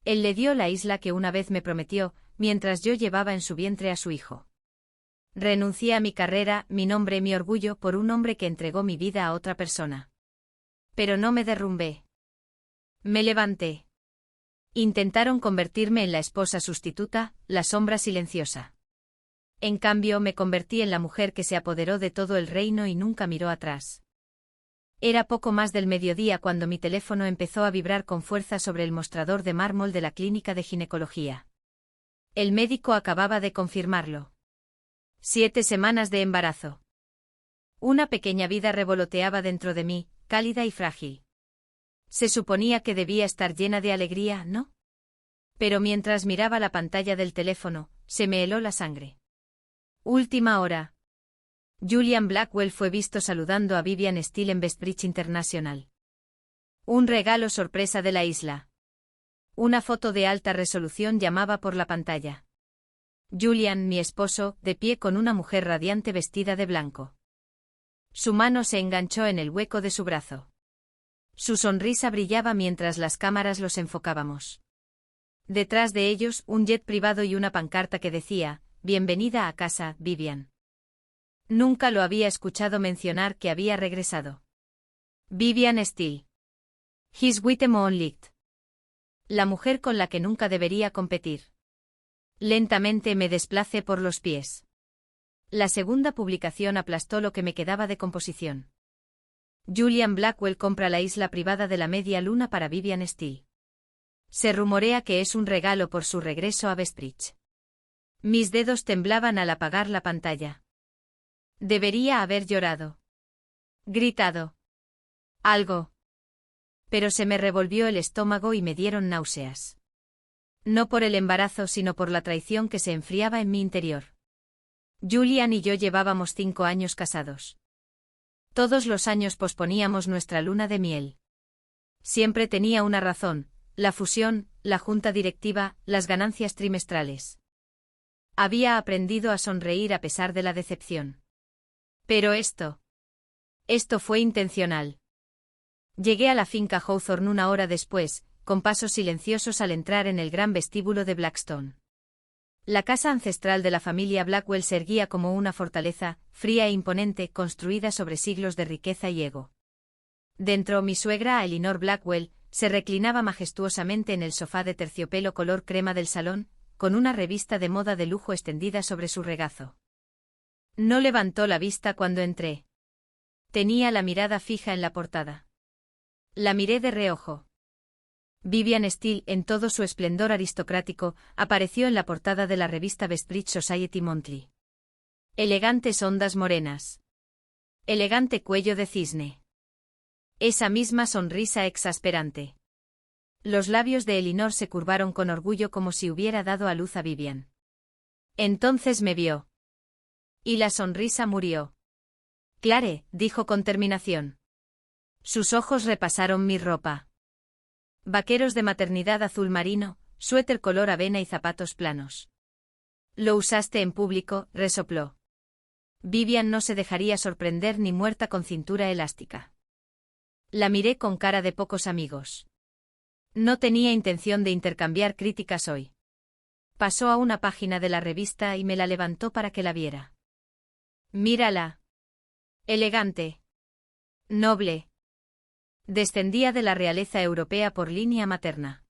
Él le dio la isla que una vez me prometió, mientras yo llevaba en su vientre a su hijo. Renuncié a mi carrera, mi nombre, mi orgullo por un hombre que entregó mi vida a otra persona. Pero no me derrumbé. Me levanté. Intentaron convertirme en la esposa sustituta, la sombra silenciosa. En cambio, me convertí en la mujer que se apoderó de todo el reino y nunca miró atrás. Era poco más del mediodía cuando mi teléfono empezó a vibrar con fuerza sobre el mostrador de mármol de la clínica de ginecología. El médico acababa de confirmarlo. 7 semanas de embarazo. Una pequeña vida revoloteaba dentro de mí, cálida y frágil. Se suponía que debía estar llena de alegría, ¿no? Pero mientras miraba la pantalla del teléfono, se me heló la sangre. Última hora. Julian Blackwell fue visto saludando a Vivian Steele en Westbridge International. Un regalo sorpresa de la isla. Una foto de alta resolución llamaba por la pantalla. Julian, mi esposo, de pie con una mujer radiante vestida de blanco. Su mano se enganchó en el hueco de su brazo. Su sonrisa brillaba mientras las cámaras los enfocábamos. Detrás de ellos, un jet privado y una pancarta que decía, «Bienvenida a casa, Vivian». Nunca lo había escuchado mencionar que había regresado. Vivian Steele. His Wittem on Licht. La mujer con la que nunca debería competir. Lentamente me desplacé por los pies. La segunda publicación aplastó lo que me quedaba de composición. Julian Blackwell compra la isla privada de la media luna para Vivian Steele. Se rumorea que es un regalo por su regreso a Westbridge. Mis dedos temblaban al apagar la pantalla. Debería haber llorado. Gritado. Algo. Pero se me revolvió el estómago y me dieron náuseas. No por el embarazo sino por la traición que se enfriaba en mi interior. Julian y yo llevábamos 5 años casados. Todos los años posponíamos nuestra luna de miel. Siempre tenía una razón, la fusión, la junta directiva, las ganancias trimestrales. Había aprendido a sonreír a pesar de la decepción. Pero esto fue intencional. Llegué a la finca Hawthorne una hora después, con pasos silenciosos al entrar en el gran vestíbulo de Blackstone. La casa ancestral de la familia Blackwell se erguía como una fortaleza, fría e imponente, construida sobre siglos de riqueza y ego. Dentro, mi suegra, Elinor Blackwell, se reclinaba majestuosamente en el sofá de terciopelo color crema del salón, con una revista de moda de lujo extendida sobre su regazo. No levantó la vista cuando entré. Tenía la mirada fija en la portada. La miré de reojo. Vivian Steele, en todo su esplendor aristocrático, apareció en la portada de la revista Westbridge Society Monthly. Elegantes ondas morenas. Elegante cuello de cisne. Esa misma sonrisa exasperante. Los labios de Elinor se curvaron con orgullo como si hubiera dado a luz a Vivian. Entonces me vio. Y la sonrisa murió. Clare, dijo con terminación. Sus ojos repasaron mi ropa. Vaqueros de maternidad azul marino, suéter color avena y zapatos planos. Lo usaste en público, resopló. Vivian no se dejaría sorprender ni muerta con cintura elástica. La miré con cara de pocos amigos. No tenía intención de intercambiar críticas hoy. Pasó a una página de la revista y me la levantó para que la viera. Mírala. Elegante. Noble. Descendía de la realeza europea por línea materna.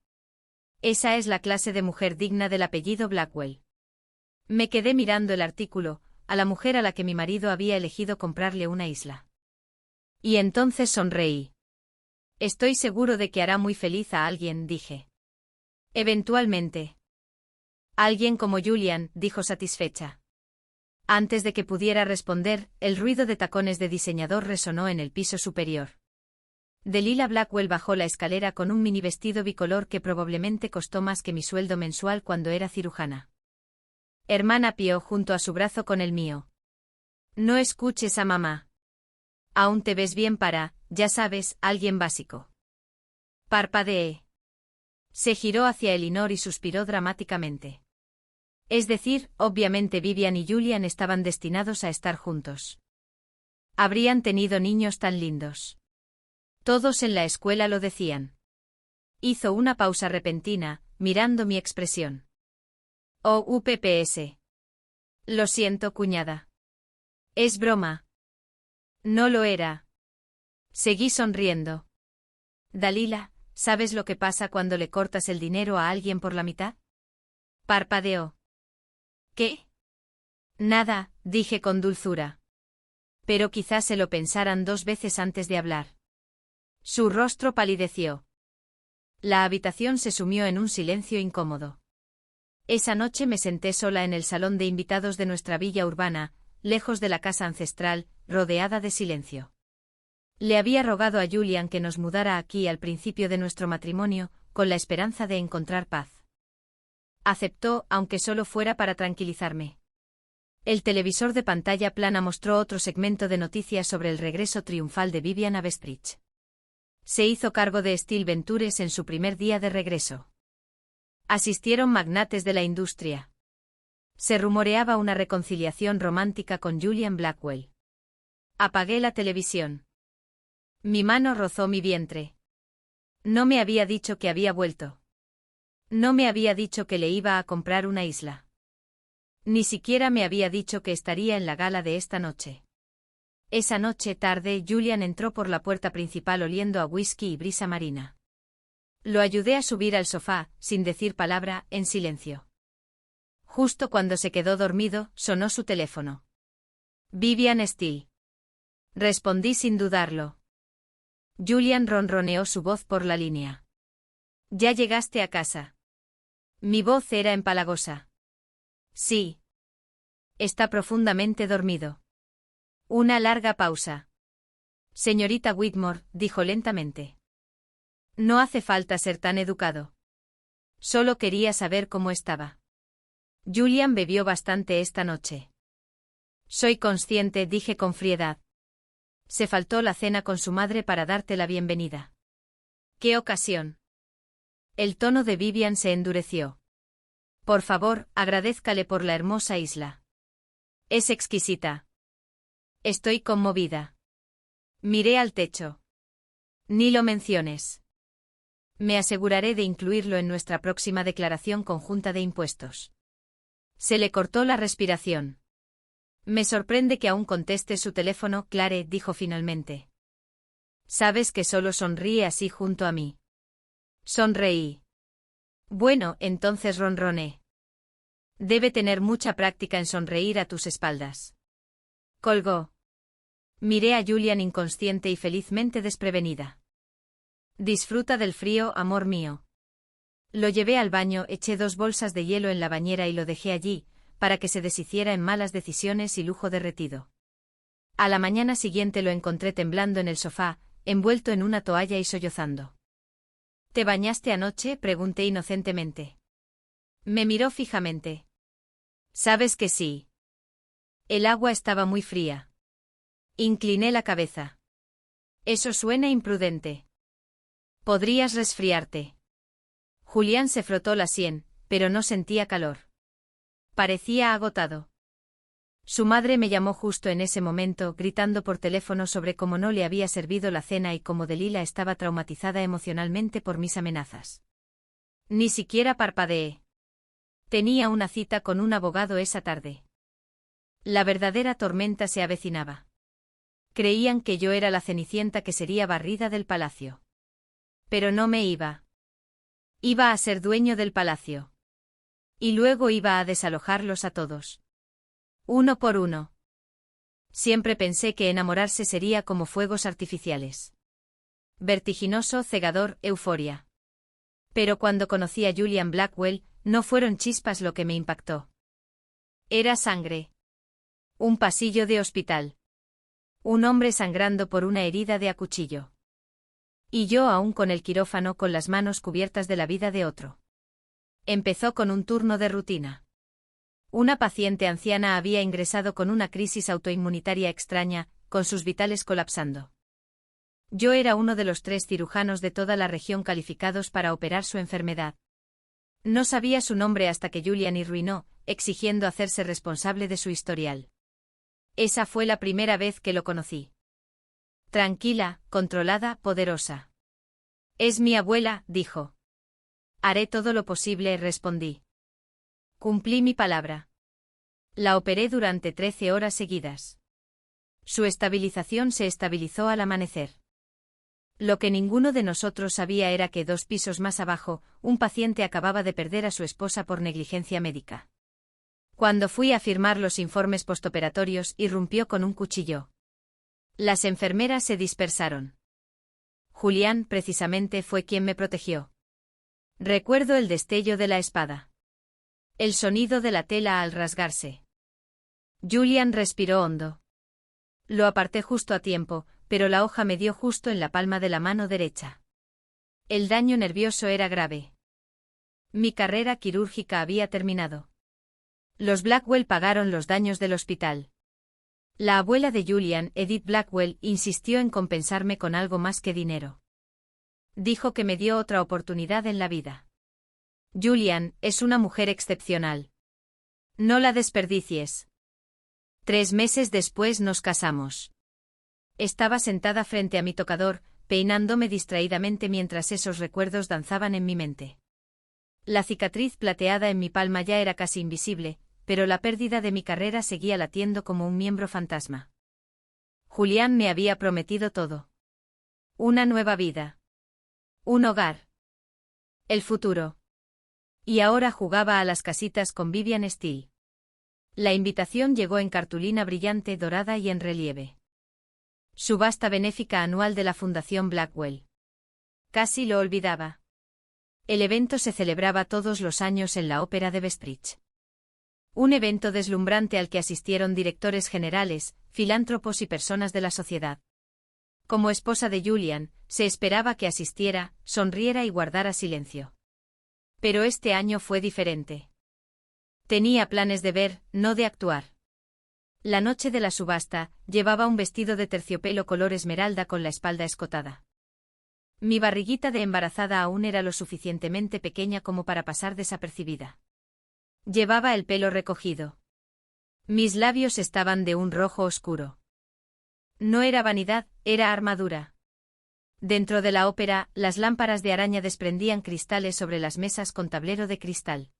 Esa es la clase de mujer digna del apellido Blackwell. Me quedé mirando el artículo, a la mujer a la que mi marido había elegido comprarle una isla. Y entonces sonreí. Estoy seguro de que hará muy feliz a alguien, dije. Eventualmente. Alguien como Julian, dijo satisfecha. Antes de que pudiera responder, el ruido de tacones de diseñador resonó en el piso superior. Delilah Blackwell bajó la escalera con un mini vestido bicolor que probablemente costó más que mi sueldo mensual cuando era cirujana. Hermana Pío junto a su brazo con el mío. No escuches a mamá. Aún te ves bien para, ya sabes, alguien básico. Parpadeé. Se giró hacia Elinor y suspiró dramáticamente. Es decir, obviamente Vivian y Julian estaban destinados a estar juntos. Habrían tenido niños tan lindos. Todos en la escuela lo decían. Hizo una pausa repentina, mirando mi expresión. Oh, upps. Lo siento, cuñada. Es broma. No lo era. Seguí sonriendo. Dalila, ¿sabes lo que pasa cuando le cortas el dinero a alguien por la mitad? Parpadeó. ¿Qué? Nada, dije con dulzura. Pero quizás se lo pensaran 2 veces antes de hablar. Su rostro palideció. La habitación se sumió en un silencio incómodo. Esa noche me senté sola en el salón de invitados de nuestra villa urbana, lejos de la casa ancestral, rodeada de silencio. Le había rogado a Julian que nos mudara aquí al principio de nuestro matrimonio, con la esperanza de encontrar paz. Aceptó, aunque solo fuera para tranquilizarme. El televisor de pantalla plana mostró otro segmento de noticias sobre el regreso triunfal de Vivian a Bestridge. Se hizo cargo de Steel Ventures en su primer día de regreso. Asistieron magnates de la industria. Se rumoreaba una reconciliación romántica con Julian Blackwell. Apagué la televisión. Mi mano rozó mi vientre. No me había dicho que había vuelto. No me había dicho que le iba a comprar una isla. Ni siquiera me había dicho que estaría en la gala de esta noche. Esa noche tarde, Julian entró por la puerta principal oliendo a whisky y brisa marina. Lo ayudé a subir al sofá, sin decir palabra, en silencio. Justo cuando se quedó dormido, sonó su teléfono. Vivian Steele. Respondí sin dudarlo. Julian ronroneó su voz por la línea. ¿Ya llegaste a casa? Mi voz era empalagosa. Sí. Está profundamente dormido. Una larga pausa. Señorita Whitmore, dijo lentamente. No hace falta ser tan educado. Solo quería saber cómo estaba. Julian bebió bastante esta noche. Soy consciente, dije con frialdad. Se faltó la cena con su madre para darte la bienvenida. ¿Qué ocasión? El tono de Vivian se endureció. Por favor, agradézcale por la hermosa isla. Es exquisita. Estoy conmovida. Miré al techo. Ni lo menciones. Me aseguraré de incluirlo en nuestra próxima declaración conjunta de impuestos. Se le cortó la respiración. Me sorprende que aún conteste su teléfono, Clare, dijo finalmente. Sabes que solo sonríe así junto a mí. Sonreí. Bueno, entonces ronroné. Debe tener mucha práctica en sonreír a tus espaldas. Colgó. Miré a Julian inconsciente y felizmente desprevenida. Disfruta del frío, amor mío. Lo llevé al baño, eché 2 bolsas de hielo en la bañera y lo dejé allí, para que se deshiciera en malas decisiones y lujo derretido. A la mañana siguiente lo encontré temblando en el sofá, envuelto en una toalla y sollozando. ¿Te bañaste anoche?, pregunté inocentemente. Me miró fijamente. Sabes que sí. El agua estaba muy fría. Incliné la cabeza. Eso suena imprudente. Podrías resfriarte. Julián se frotó la sien, pero no sentía calor. Parecía agotado. Su madre me llamó justo en ese momento, gritando por teléfono sobre cómo no le había servido la cena y cómo Dalila estaba traumatizada emocionalmente por mis amenazas. Ni siquiera parpadeé. Tenía una cita con un abogado esa tarde. La verdadera tormenta se avecinaba. Creían que yo era la cenicienta que sería barrida del palacio. Pero no me iba. Iba a ser dueño del palacio. Y luego iba a desalojarlos a todos. Uno por uno. Siempre pensé que enamorarse sería como fuegos artificiales. Vertiginoso, cegador, euforia. Pero cuando conocí a Julian Blackwell, no fueron chispas lo que me impactó. Era sangre. Un pasillo de hospital. Un hombre sangrando por una herida de a cuchillo. Y yo aún con el quirófano con las manos cubiertas de la vida de otro. Empezó con un turno de rutina. Una paciente anciana había ingresado con una crisis autoinmunitaria extraña, con sus vitales colapsando. Yo era uno de los 3 cirujanos de toda la región calificados para operar su enfermedad. No sabía su nombre hasta que Julian irruinó, exigiendo hacerse responsable de su historial. Esa fue la primera vez que lo conocí. Tranquila, controlada, poderosa. Es mi abuela, dijo. Haré todo lo posible, respondí. Cumplí mi palabra. La operé durante 13 horas seguidas. Su estabilización se estabilizó al amanecer. Lo que ninguno de nosotros sabía era que 2 pisos más abajo, un paciente acababa de perder a su esposa por negligencia médica. Cuando fui a firmar los informes postoperatorios, irrumpió con un cuchillo. Las enfermeras se dispersaron. Julián, precisamente, fue quien me protegió. Recuerdo el destello de la espada. El sonido de la tela al rasgarse. Julián respiró hondo. Lo aparté justo a tiempo, pero la hoja me dio justo en la palma de la mano derecha. El daño nervioso era grave. Mi carrera quirúrgica había terminado. Los Blackwell pagaron los daños del hospital. La abuela de Julian, Edith Blackwell, insistió en compensarme con algo más que dinero. Dijo que me dio otra oportunidad en la vida. Julian es una mujer excepcional. No la desperdicies. 3 meses después nos casamos. Estaba sentada frente a mi tocador, peinándome distraídamente mientras esos recuerdos danzaban en mi mente. La cicatriz plateada en mi palma ya era casi invisible, pero la pérdida de mi carrera seguía latiendo como un miembro fantasma. Julián me había prometido todo. Una nueva vida. Un hogar. El futuro. Y ahora jugaba a las casitas con Vivian Steele. La invitación llegó en cartulina brillante, dorada y en relieve. Subasta benéfica anual de la Fundación Blackwell. Casi lo olvidaba. El evento se celebraba todos los años en la Ópera de Vestprich. Un evento deslumbrante al que asistieron directores generales, filántropos y personas de la sociedad. Como esposa de Julian, se esperaba que asistiera, sonriera y guardara silencio. Pero este año fue diferente. Tenía planes de ver, no de actuar. La noche de la subasta, llevaba un vestido de terciopelo color esmeralda con la espalda escotada. Mi barriguita de embarazada aún era lo suficientemente pequeña como para pasar desapercibida. Llevaba el pelo recogido. Mis labios estaban de un rojo oscuro. No era vanidad, era armadura. Dentro de la ópera, las lámparas de araña desprendían cristales sobre las mesas con tablero de cristal.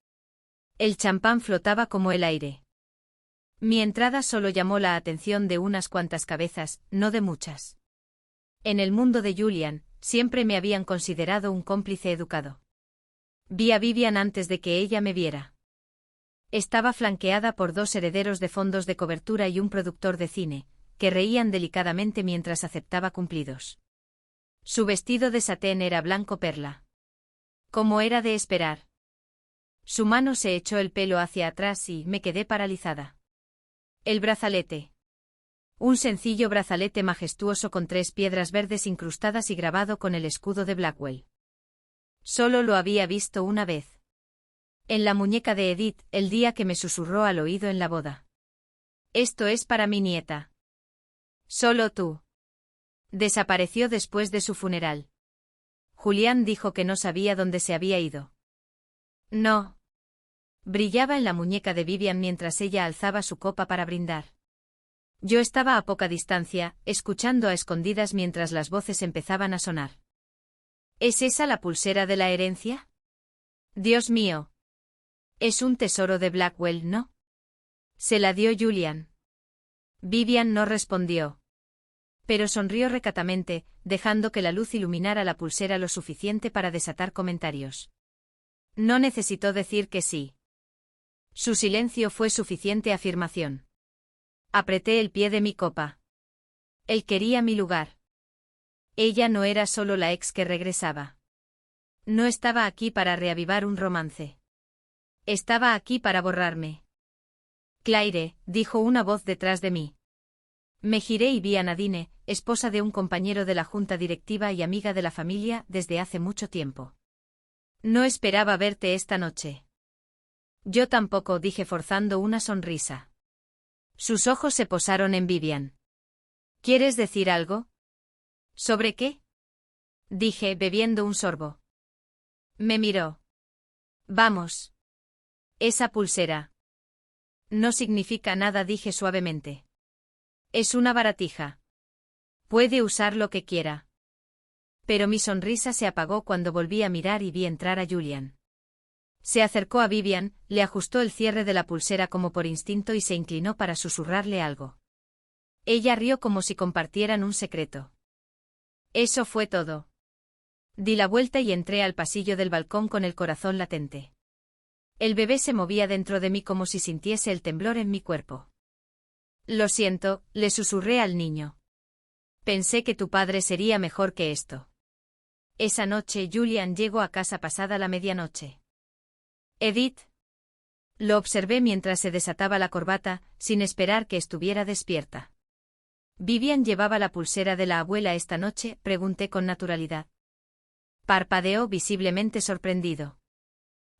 El champán flotaba como el aire. Mi entrada solo llamó la atención de unas cuantas cabezas, no de muchas. En el mundo de Julian, siempre me habían considerado un cómplice educado. Vi a Vivian antes de que ella me viera. Estaba flanqueada por 2 herederos de fondos de cobertura y un productor de cine, que reían delicadamente mientras aceptaba cumplidos. Su vestido de satén era blanco perla. Como era de esperar. Su mano se echó el pelo hacia atrás y me quedé paralizada. El brazalete. Un sencillo brazalete majestuoso con 3 piedras verdes incrustadas y grabado con el escudo de Blackwell. Solo lo había visto una vez. En la muñeca de Edith, el día que me susurró al oído en la boda. Esto es para mi nieta. Solo tú. Desapareció después de su funeral. Julián dijo que no sabía dónde se había ido. No. Brillaba en la muñeca de Vivian mientras ella alzaba su copa para brindar. Yo estaba a poca distancia, escuchando a escondidas mientras las voces empezaban a sonar. ¿Es esa la pulsera de la herencia? Dios mío. Es un tesoro de Blackwell, ¿no? Se la dio Julian. Vivian no respondió. Pero sonrió recatamente, dejando que la luz iluminara la pulsera lo suficiente para desatar comentarios. No necesitó decir que sí. Su silencio fue suficiente afirmación. Apreté el pie de mi copa. Él quería mi lugar. Ella no era solo la ex que regresaba. No estaba aquí para reavivar un romance. Estaba aquí para borrarme. Claire, dijo una voz detrás de mí. Me giré y vi a Nadine, esposa de un compañero de la junta directiva y amiga de la familia desde hace mucho tiempo. No esperaba verte esta noche. Yo tampoco, dije forzando una sonrisa. Sus ojos se posaron en Vivian. ¿Quieres decir algo? ¿Sobre qué? Dije, bebiendo un sorbo. Me miró. Vamos. Esa pulsera. No significa nada, dije suavemente. Es una baratija. Puede usar lo que quiera. Pero mi sonrisa se apagó cuando volví a mirar y vi entrar a Julian. Se acercó a Vivian, le ajustó el cierre de la pulsera como por instinto y se inclinó para susurrarle algo. Ella rió como si compartieran un secreto. Eso fue todo. Di la vuelta y entré al pasillo del balcón con el corazón latente. El bebé se movía dentro de mí como si sintiese el temblor en mi cuerpo. Lo siento, le susurré al niño. Pensé que tu padre sería mejor que esto. Esa noche Julian llegó a casa pasada la medianoche. Edith. Lo observé mientras se desataba la corbata, sin esperar que estuviera despierta. ¿Vivian llevaba la pulsera de la abuela esta noche?, pregunté con naturalidad. Parpadeó visiblemente sorprendido.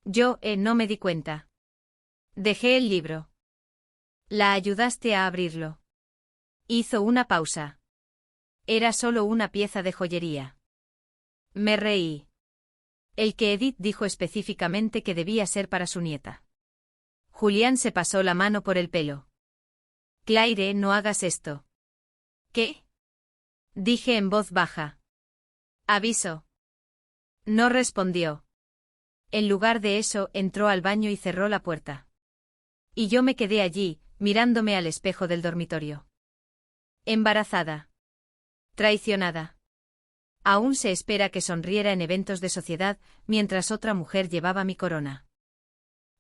No me di cuenta. Dejé el libro. ¿La ayudaste a abrirlo? Hizo una pausa. Era solo una pieza de joyería. Me reí. El que Edith dijo específicamente que debía ser para su nieta. Julián se pasó la mano por el pelo. Claire, no hagas esto. ¿Qué? Dije en voz baja. Aviso. No respondió. En lugar de eso, entró al baño y cerró la puerta. Y yo me quedé allí, mirándome al espejo del dormitorio. Embarazada. Traicionada. Aún se espera que sonriera en eventos de sociedad, mientras otra mujer llevaba mi corona.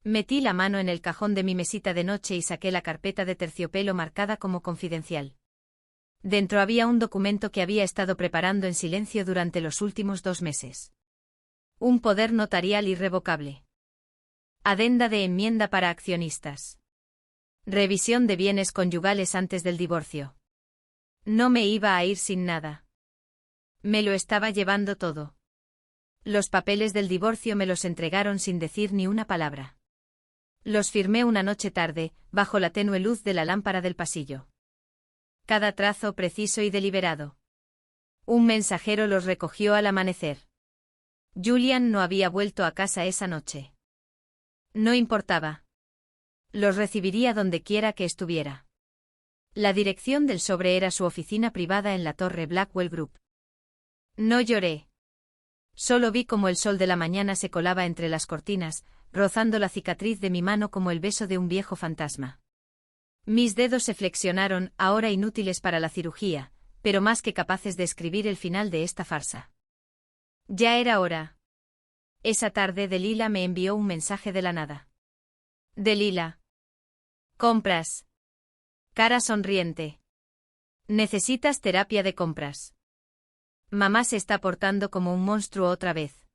Metí la mano en el cajón de mi mesita de noche y saqué la carpeta de terciopelo marcada como confidencial. Dentro había un documento que había estado preparando en silencio durante los últimos 2 meses. Un poder notarial irrevocable. Adenda de enmienda para accionistas. Revisión de bienes conyugales antes del divorcio. No me iba a ir sin nada. Me lo estaba llevando todo. Los papeles del divorcio me los entregaron sin decir ni una palabra. Los firmé una noche tarde, bajo la tenue luz de la lámpara del pasillo. Cada trazo preciso y deliberado. Un mensajero los recogió al amanecer. Julian no había vuelto a casa esa noche. No importaba. Los recibiría donde quiera que estuviera. La dirección del sobre era su oficina privada en la torre Blackwell Group. No lloré. Solo vi cómo el sol de la mañana se colaba entre las cortinas, rozando la cicatriz de mi mano como el beso de un viejo fantasma. Mis dedos se flexionaron, ahora inútiles para la cirugía, pero más que capaces de escribir el final de esta farsa. Ya era hora. Esa tarde Delila me envió un mensaje de la nada. Delila. Compras. Cara sonriente. Necesitas terapia de compras. Mamá se está portando como un monstruo otra vez.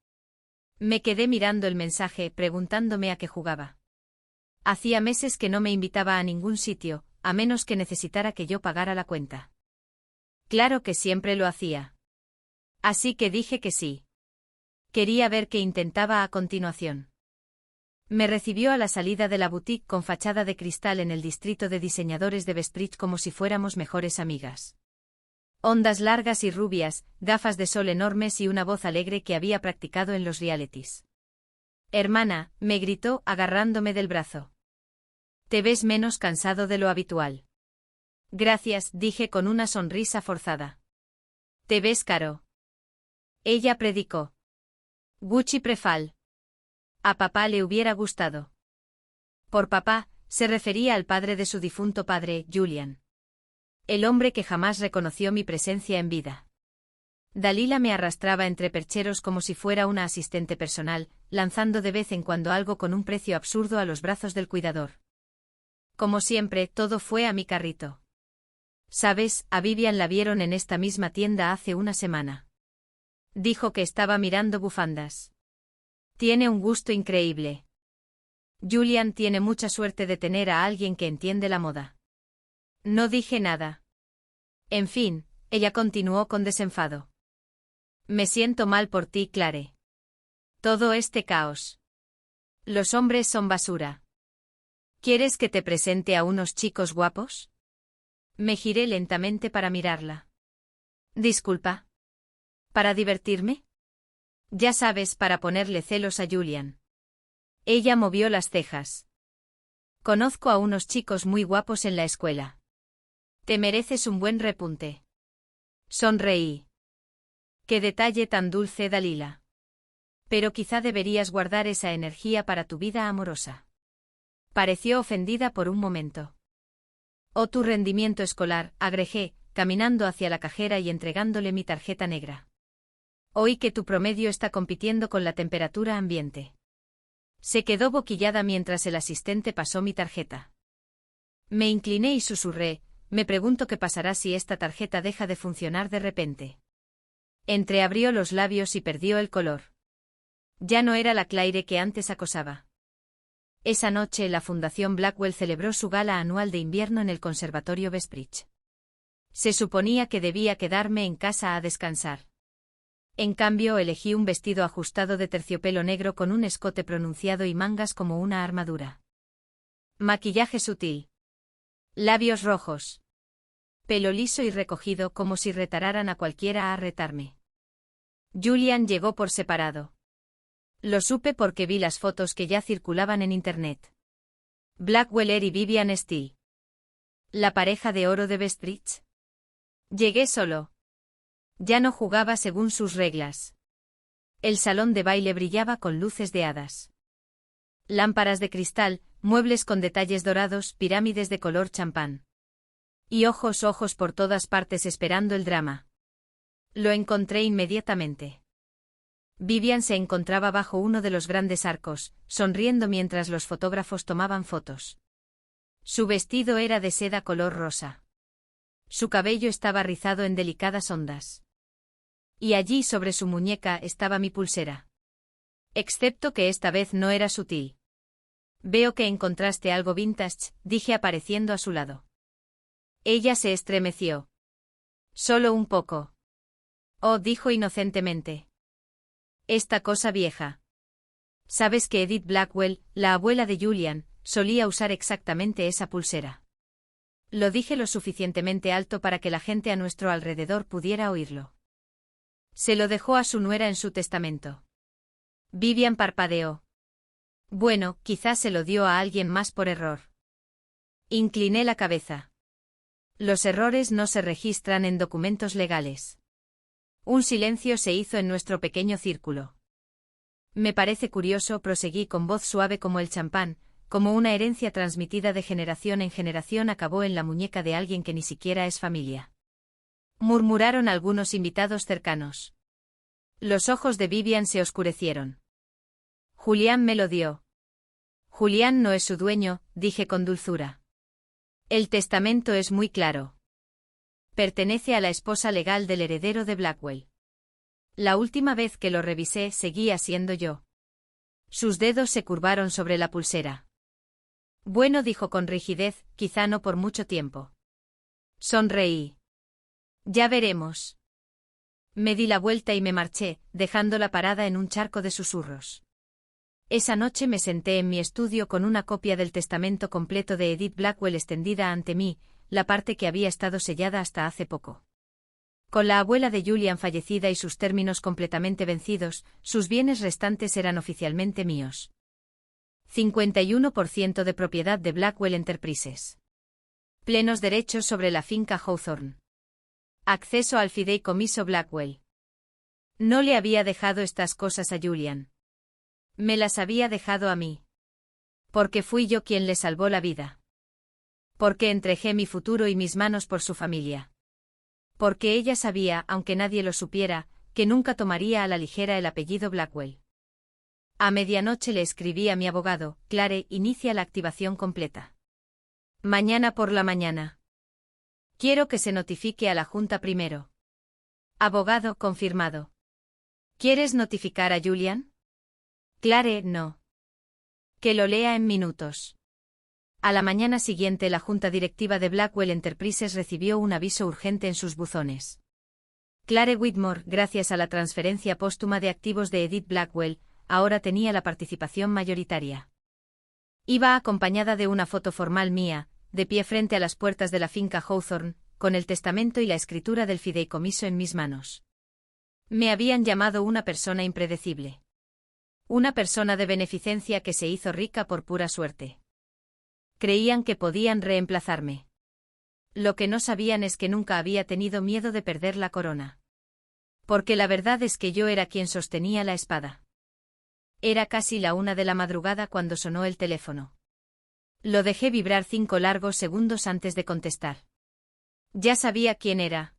Me quedé mirando el mensaje, preguntándome a qué jugaba. Hacía meses que no me invitaba a ningún sitio, a menos que necesitara que yo pagara la cuenta. Claro que siempre lo hacía. Así que dije que sí. Quería ver qué intentaba a continuación. Me recibió a la salida de la boutique con fachada de cristal en el distrito de diseñadores de Bestridge como si fuéramos mejores amigas. Ondas largas y rubias, gafas de sol enormes y una voz alegre que había practicado en los realities. Hermana, me gritó agarrándome del brazo. Te ves menos cansado de lo habitual. Gracias, dije con una sonrisa forzada. Te ves caro. Ella predicó. Gucci Prefal. A papá le hubiera gustado. Por papá, se refería al padre de su difunto padre, Julian. El hombre que jamás reconoció mi presencia en vida. Dalila me arrastraba entre percheros como si fuera una asistente personal, lanzando de vez en cuando algo con un precio absurdo a los brazos del cuidador. Como siempre, todo fue a mi carrito. ¿Sabes? A Vivian la vieron en esta misma tienda hace una semana. Dijo que estaba mirando bufandas. Tiene un gusto increíble. Julian tiene mucha suerte de tener a alguien que entiende la moda. No dije nada. En fin, ella continuó con desenfado. Me siento mal por ti, Claire. Todo este caos. Los hombres son basura. ¿Quieres que te presente a unos chicos guapos? Me giré lentamente para mirarla. Disculpa. ¿Para divertirme? Ya sabes, para ponerle celos a Julian. Ella movió las cejas. Conozco a unos chicos muy guapos en la escuela. Te mereces un buen repunte. Sonreí. Qué detalle tan dulce, Dalila. Pero quizá deberías guardar esa energía para tu vida amorosa. Pareció ofendida por un momento. Oh, tu rendimiento escolar, agregé, caminando hacia la cajera y entregándole mi tarjeta negra. Oí que tu promedio está compitiendo con la temperatura ambiente. Se quedó boquillada mientras el asistente pasó mi tarjeta. Me incliné y susurré, me pregunto qué pasará si esta tarjeta deja de funcionar de repente. Entreabrió los labios y perdió el color. Ya no era la Claire que antes acosaba. Esa noche la Fundación Blackwell celebró su gala anual de invierno en el Conservatorio Bestridge. Se suponía que debía quedarme en casa a descansar. En cambio elegí un vestido ajustado de terciopelo negro con un escote pronunciado y mangas como una armadura. Maquillaje sutil. Labios rojos. Pelo liso y recogido como si retararan a cualquiera a retarme. Julian llegó por separado. Lo supe porque vi las fotos que ya circulaban en internet. Blackwell y Vivian Steele. La pareja de oro de Bestridge. Llegué solo. Ya no jugaba según sus reglas. El salón de baile brillaba con luces de hadas. Lámparas de cristal, muebles con detalles dorados, pirámides de color champán. Y ojos por todas partes esperando el drama. Lo encontré inmediatamente. Vivian se encontraba bajo uno de los grandes arcos, sonriendo mientras los fotógrafos tomaban fotos. Su vestido era de seda color rosa. Su cabello estaba rizado en delicadas ondas. Y allí sobre su muñeca estaba mi pulsera. Excepto que esta vez no era sutil. Veo que encontraste algo vintage, dije apareciendo a su lado. Ella se estremeció. Solo un poco. Oh, dijo inocentemente. Esta cosa vieja. Sabes que Edith Blackwell, la abuela de Julian, solía usar exactamente esa pulsera. Lo dije lo suficientemente alto para que la gente a nuestro alrededor pudiera oírlo. Se lo dejó a su nuera en su testamento. Vivian parpadeó. Bueno, quizás se lo dio a alguien más por error. Incliné la cabeza. Los errores no se registran en documentos legales. Un silencio se hizo en nuestro pequeño círculo. Me parece curioso, proseguí con voz suave como el champán, como una herencia transmitida de generación en generación acabó en la muñeca de alguien que ni siquiera es familia. Murmuraron algunos invitados cercanos. Los ojos de Vivian se oscurecieron. Julián me lo dio. Julián no es su dueño, dije con dulzura. El testamento es muy claro. Pertenece a la esposa legal del heredero de Blackwell. La última vez que lo revisé seguía siendo yo. Sus dedos se curvaron sobre la pulsera. Bueno, dijo con rigidez, quizá no por mucho tiempo. Sonreí. Ya veremos. Me di la vuelta y me marché, dejándola parada en un charco de susurros. Esa noche me senté en mi estudio con una copia del testamento completo de Edith Blackwell extendida ante mí, la parte que había estado sellada hasta hace poco. Con la abuela de Julian fallecida y sus términos completamente vencidos, sus bienes restantes eran oficialmente míos. 51% de propiedad de Blackwell Enterprises. Plenos derechos sobre la finca Hawthorne. Acceso al fideicomiso Blackwell. No le había dejado estas cosas a Julian. Me las había dejado a mí. Porque fui yo quien le salvó la vida. Porque entregé mi futuro y mis manos por su familia. Porque ella sabía, aunque nadie lo supiera, que nunca tomaría a la ligera el apellido Blackwell. A medianoche le escribí a mi abogado, Clare, inicia la activación completa. Mañana por la mañana. Quiero que se notifique a la Junta primero. Abogado, confirmado. ¿Quieres notificar a Julian? Clare, no. Que lo lea en minutos. A la mañana siguiente la junta directiva de Blackwell Enterprises recibió un aviso urgente en sus buzones. Clare Whitmore, gracias a la transferencia póstuma de activos de Edith Blackwell, ahora tenía la participación mayoritaria. Iba acompañada de una foto formal mía, de pie frente a las puertas de la finca Hawthorne, con el testamento y la escritura del fideicomiso en mis manos. Me habían llamado una persona impredecible. Una persona de beneficencia que se hizo rica por pura suerte. Creían que podían reemplazarme. Lo que no sabían es que nunca había tenido miedo de perder la corona. Porque la verdad es que yo era quien sostenía la espada. Era casi la 1 de la madrugada cuando sonó el teléfono. Lo dejé vibrar 5 largos segundos antes de contestar. Ya sabía quién era.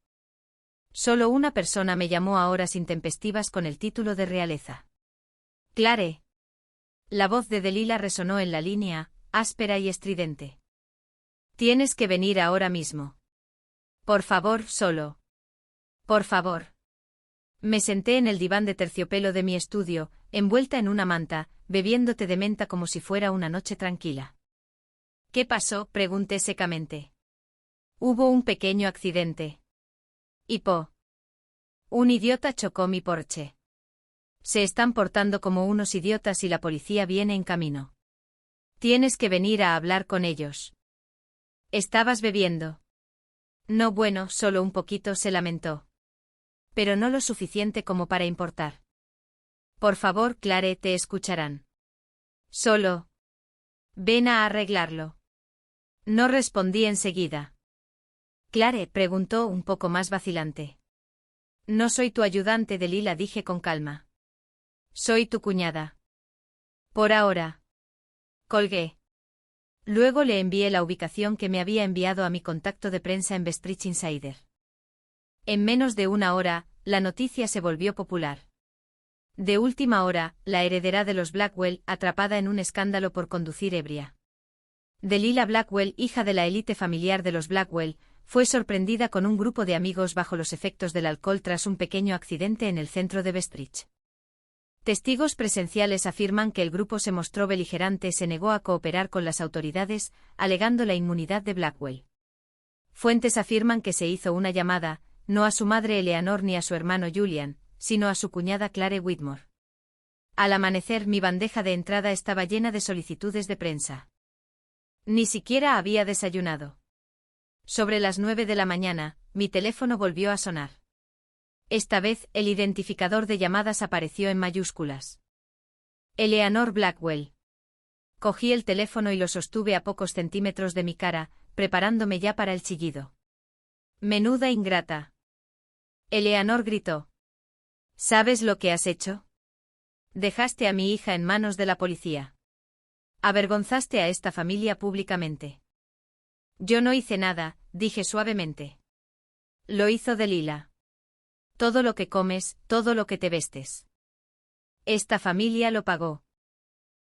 Solo una persona me llamó a horas intempestivas con el título de realeza. Clare. La voz de Delilah resonó en la línea, áspera y estridente. Tienes que venir ahora mismo. Por favor, solo. Por favor. Me senté en el diván de terciopelo de mi estudio, envuelta en una manta, bebiendo té de menta como si fuera una noche tranquila. ¿Qué pasó?, pregunté secamente. Hubo un pequeño accidente. Un idiota chocó mi Porsche. Se están portando como unos idiotas y la policía viene en camino. Tienes que venir a hablar con ellos. ¿Estabas bebiendo? No, bueno, solo un poquito, se lamentó. Pero no lo suficiente como para importar. Por favor, Clare, te escucharán. Solo. Ven a arreglarlo. No respondí enseguida. Clare, preguntó un poco más vacilante. No soy tu ayudante, Delilah, dije con calma. Soy tu cuñada. Por ahora. Colgué. Luego le envié la ubicación que me había enviado a mi contacto de prensa en Bestridge Insider. En menos de una hora, la noticia se volvió popular. De última hora, la heredera de los Blackwell, atrapada en un escándalo por conducir ebria. Delilah Blackwell, hija de la élite familiar de los Blackwell, fue sorprendida con un grupo de amigos bajo los efectos del alcohol tras un pequeño accidente en el centro de Bestridge. Testigos presenciales afirman que el grupo se mostró beligerante y se negó a cooperar con las autoridades, alegando la inmunidad de Blackwell. Fuentes afirman que se hizo una llamada, no a su madre Eleanor ni a su hermano Julian, sino a su cuñada Clare Whitmore. Al amanecer, mi bandeja de entrada estaba llena de solicitudes de prensa. Ni siquiera había desayunado. Sobre las 9 de la mañana, mi teléfono volvió a sonar. Esta vez, el identificador de llamadas apareció en mayúsculas. Eleanor Blackwell. Cogí el teléfono y lo sostuve a pocos centímetros de mi cara, preparándome ya para el chillido. Menuda ingrata. Eleanor gritó. ¿Sabes lo que has hecho? Dejaste a mi hija en manos de la policía. Avergonzaste a esta familia públicamente. Yo no hice nada, dije suavemente. Lo hizo Delilah. Todo lo que comes, todo lo que te vestes. Esta familia lo pagó.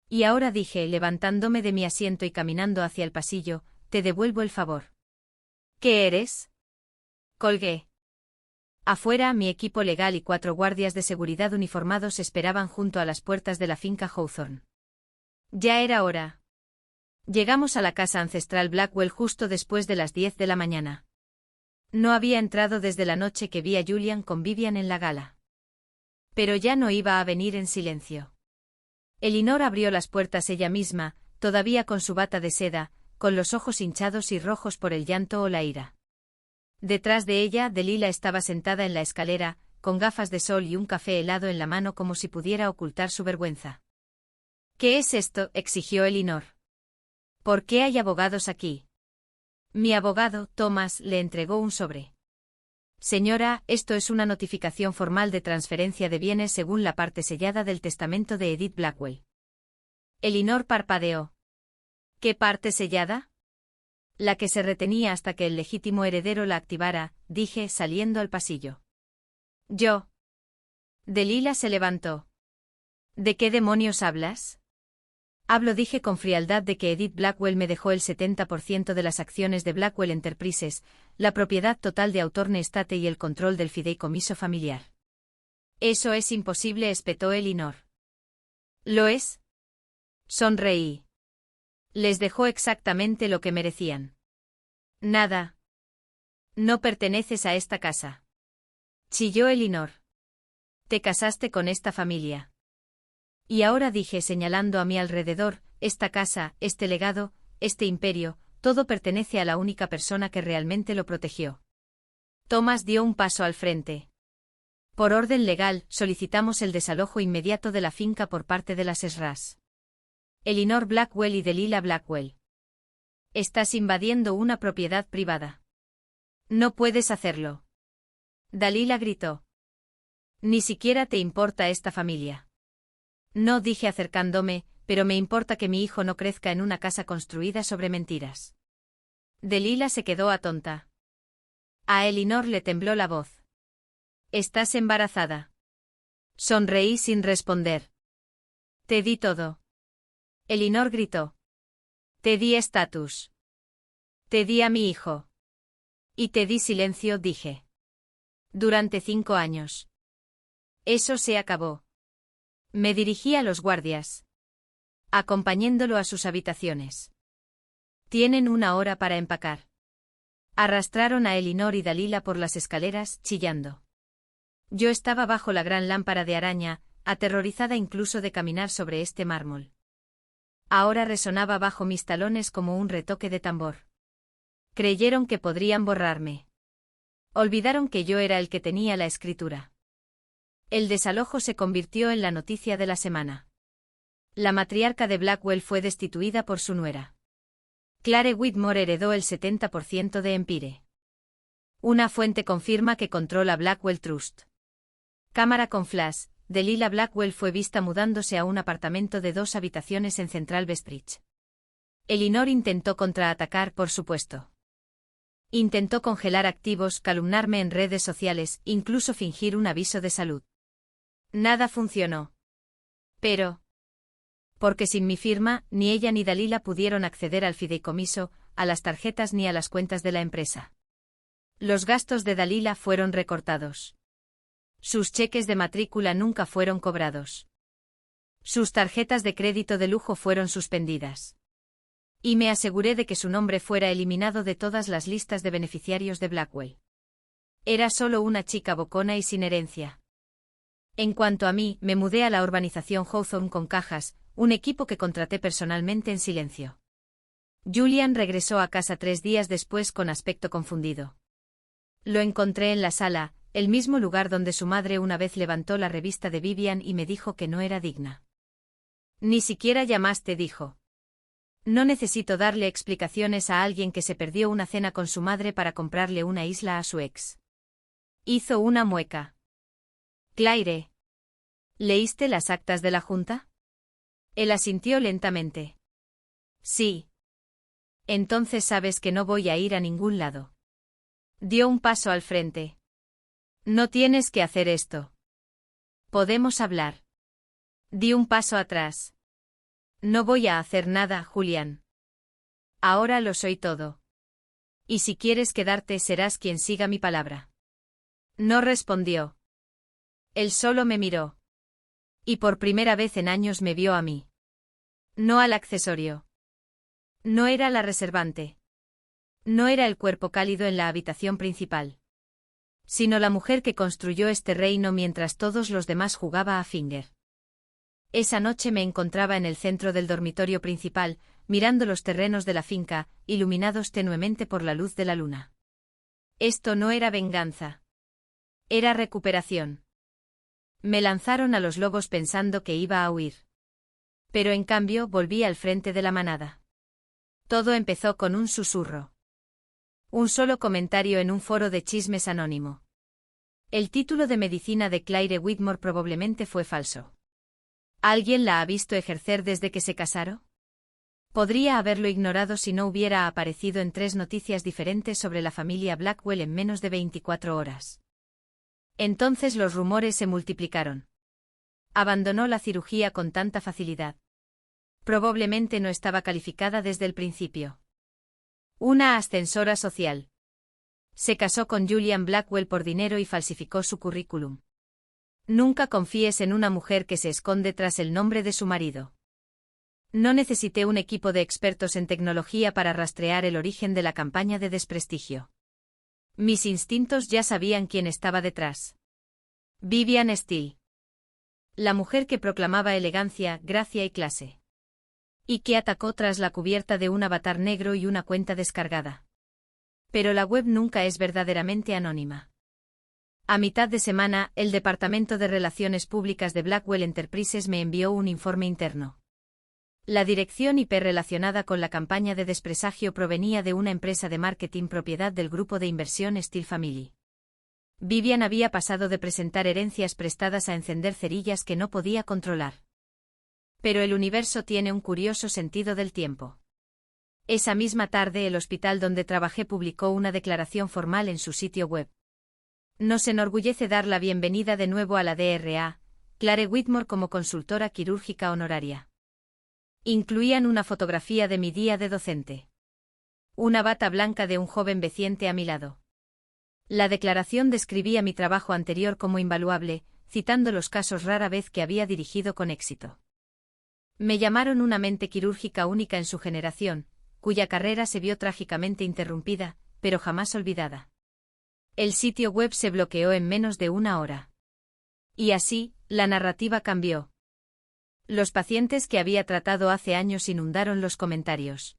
Y ahora, dije, levantándome de mi asiento y caminando hacia el pasillo, te devuelvo el favor. ¿Qué eres? Colgué. Afuera, mi equipo legal y 4 guardias de seguridad uniformados esperaban junto a las puertas de la finca Hawthorne. Ya era hora. Llegamos a la casa ancestral Blackwell justo después de las 10 de la mañana. No había entrado desde la noche que vi a Julian con Vivian en la gala. Pero ya no iba a venir en silencio. Elinor abrió las puertas ella misma, todavía con su bata de seda, con los ojos hinchados y rojos por el llanto o la ira. Detrás de ella, Delilah estaba sentada en la escalera, con gafas de sol y un café helado en la mano como si pudiera ocultar su vergüenza. ¿Qué es esto?, exigió Elinor. ¿Por qué hay abogados aquí? Mi abogado, Thomas, le entregó un sobre. Señora, esto es una notificación formal de transferencia de bienes según la parte sellada del testamento de Edith Blackwell. Elinor parpadeó. ¿Qué parte sellada? La que se retenía hasta que el legítimo heredero la activara, dije, saliendo al pasillo. Yo. Delilah se levantó. ¿De qué demonios hablas? Hablo, dije con frialdad, de que Edith Blackwell me dejó el 70% de las acciones de Blackwell Enterprises, la propiedad total de Hawthorne Estate y el control del fideicomiso familiar. Eso es imposible, espetó Elinor. ¿Lo es? Sonreí. Les dejó exactamente lo que merecían. Nada. No perteneces a esta casa. Chilló Elinor. Te casaste con esta familia. Y ahora, dije señalando a mi alrededor, esta casa, este legado, este imperio, todo pertenece a la única persona que realmente lo protegió. Thomas dio un paso al frente. Por orden legal, solicitamos el desalojo inmediato de la finca por parte de las Sras. Elinor Blackwell y Delilah Blackwell. Estás invadiendo una propiedad privada. No puedes hacerlo. Delilah gritó. Ni siquiera te importa esta familia. No, dije acercándome, pero me importa que mi hijo no crezca en una casa construida sobre mentiras. Delilah se quedó atonta. A Elinor le tembló la voz. ¿Estás embarazada? Sonreí sin responder. Te di todo. Elinor gritó. Te di estatus. Te di a mi hijo. Y te di silencio, dije. Durante 5 años. Eso se acabó. Me dirigí a los guardias, acompañándolo a sus habitaciones. Tienen 1 hora para empacar. Arrastraron a Elinor y Delilah por las escaleras, chillando. Yo estaba bajo la gran lámpara de araña, aterrorizada incluso de caminar sobre este mármol. Ahora resonaba bajo mis talones como un retoque de tambor. Creyeron que podrían borrarme. Olvidaron que yo era el que tenía la escritura. El desalojo se convirtió en la noticia de la semana. La matriarca de Blackwell fue destituida por su nuera. Claire Whitmore heredó el 70% de Empire. Una fuente confirma que controla Blackwell Trust. Cámara con flash, Delilah Blackwell fue vista mudándose a un apartamento de 2 habitaciones en Central Westbridge. Elinor intentó contraatacar, por supuesto. Intentó congelar activos, calumniarme en redes sociales, incluso fingir un aviso de salud. Nada funcionó. Pero, porque sin mi firma, ni ella ni Delilah pudieron acceder al fideicomiso, a las tarjetas ni a las cuentas de la empresa. Los gastos de Delilah fueron recortados. Sus cheques de matrícula nunca fueron cobrados. Sus tarjetas de crédito de lujo fueron suspendidas. Y me aseguré de que su nombre fuera eliminado de todas las listas de beneficiarios de Blackwell. Era solo una chica bocona y sin herencia. En cuanto a mí, me mudé a la urbanización Hawthorne con cajas, un equipo que contraté personalmente en silencio. Julian regresó a casa 3 días después con aspecto confundido. Lo encontré en la sala, el mismo lugar donde su madre una vez levantó la revista de Vivian y me dijo que no era digna. Ni siquiera llamaste, dijo. No necesito darle explicaciones a alguien que se perdió una cena con su madre para comprarle una isla a su ex. Hizo una mueca. Claire. ¿Leíste las actas de la junta? Él asintió lentamente. Sí. Entonces sabes que no voy a ir a ningún lado. Dio un paso al frente. No tienes que hacer esto. Podemos hablar. Di un paso atrás. No voy a hacer nada, Julian. Ahora lo soy todo. Y si quieres quedarte serás quien siga mi palabra. No respondió. Él solo me miró. Y por primera vez en años me vio a mí. No al accesorio. No era la reservante. No era el cuerpo cálido en la habitación principal. Sino la mujer que construyó este reino mientras todos los demás jugaba a Finger. Esa noche me encontraba en el centro del dormitorio principal, mirando los terrenos de la finca, iluminados tenuemente por la luz de la luna. Esto no era venganza. Era recuperación. Me lanzaron a los lobos pensando que iba a huir. Pero en cambio volví al frente de la manada. Todo empezó con un susurro. Un solo comentario en un foro de chismes anónimo. El título de medicina de Claire Whitmore probablemente fue falso. ¿Alguien la ha visto ejercer desde que se casaron? Podría haberlo ignorado si no hubiera aparecido en 3 noticias diferentes sobre la familia Blackwell en menos de 24 horas. Entonces los rumores se multiplicaron. Abandonó la cirugía con tanta facilidad. Probablemente no estaba calificada desde el principio. Una ascensora social. Se casó con Julian Blackwell por dinero y falsificó su currículum. Nunca confíes en una mujer que se esconde tras el nombre de su marido. No necesité un equipo de expertos en tecnología para rastrear el origen de la campaña de desprestigio. Mis instintos ya sabían quién estaba detrás. Vivian Steele. La mujer que proclamaba elegancia, gracia y clase. Y que atacó tras la cubierta de un avatar negro y una cuenta descargada. Pero la web nunca es verdaderamente anónima. A mitad de semana, el Departamento de Relaciones Públicas de Blackwell Enterprises me envió un informe interno. La dirección IP relacionada con la campaña de desprestigio provenía de una empresa de marketing propiedad del grupo de inversión Steele Family. Vivian había pasado de presentar herencias prestadas a encender cerillas que no podía controlar. Pero el universo tiene un curioso sentido del tiempo. Esa misma tarde el hospital donde trabajé publicó una declaración formal en su sitio web. Nos enorgullece dar la bienvenida de nuevo a la DRA, Clare Whitmore como consultora quirúrgica honoraria. Incluían una fotografía de mi día de docente. Una bata blanca de un joven veciente a mi lado. La declaración describía mi trabajo anterior como invaluable, citando los casos rara vez que había dirigido con éxito. Me llamaron una mente quirúrgica única en su generación, cuya carrera se vio trágicamente interrumpida, pero jamás olvidada. El sitio web se bloqueó en menos de una hora. Y así, la narrativa cambió. Los pacientes que había tratado hace años inundaron los comentarios.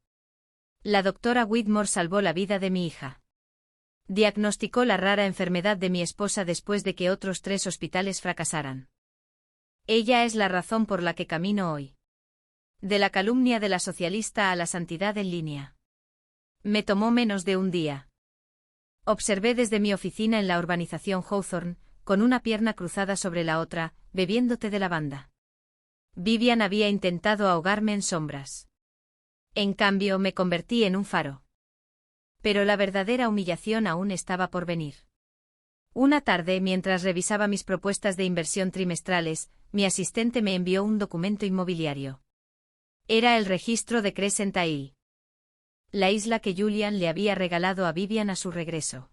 La doctora Whitmore salvó la vida de mi hija. Diagnosticó la rara enfermedad de mi esposa después de que otros 3 hospitales fracasaran. Ella es la razón por la que camino hoy. De la calumnia de la socialista a la santidad en línea. Me tomó menos de un día. Observé desde mi oficina en la urbanización Hawthorne, con una pierna cruzada sobre la otra, bebiendo té de lavanda. Vivian había intentado ahogarme en sombras. En cambio, me convertí en un faro. Pero la verdadera humillación aún estaba por venir. Una tarde, mientras revisaba mis propuestas de inversión trimestrales, mi asistente me envió un documento inmobiliario. Era el registro de Crescent Isle. La isla que Julian le había regalado a Vivian a su regreso.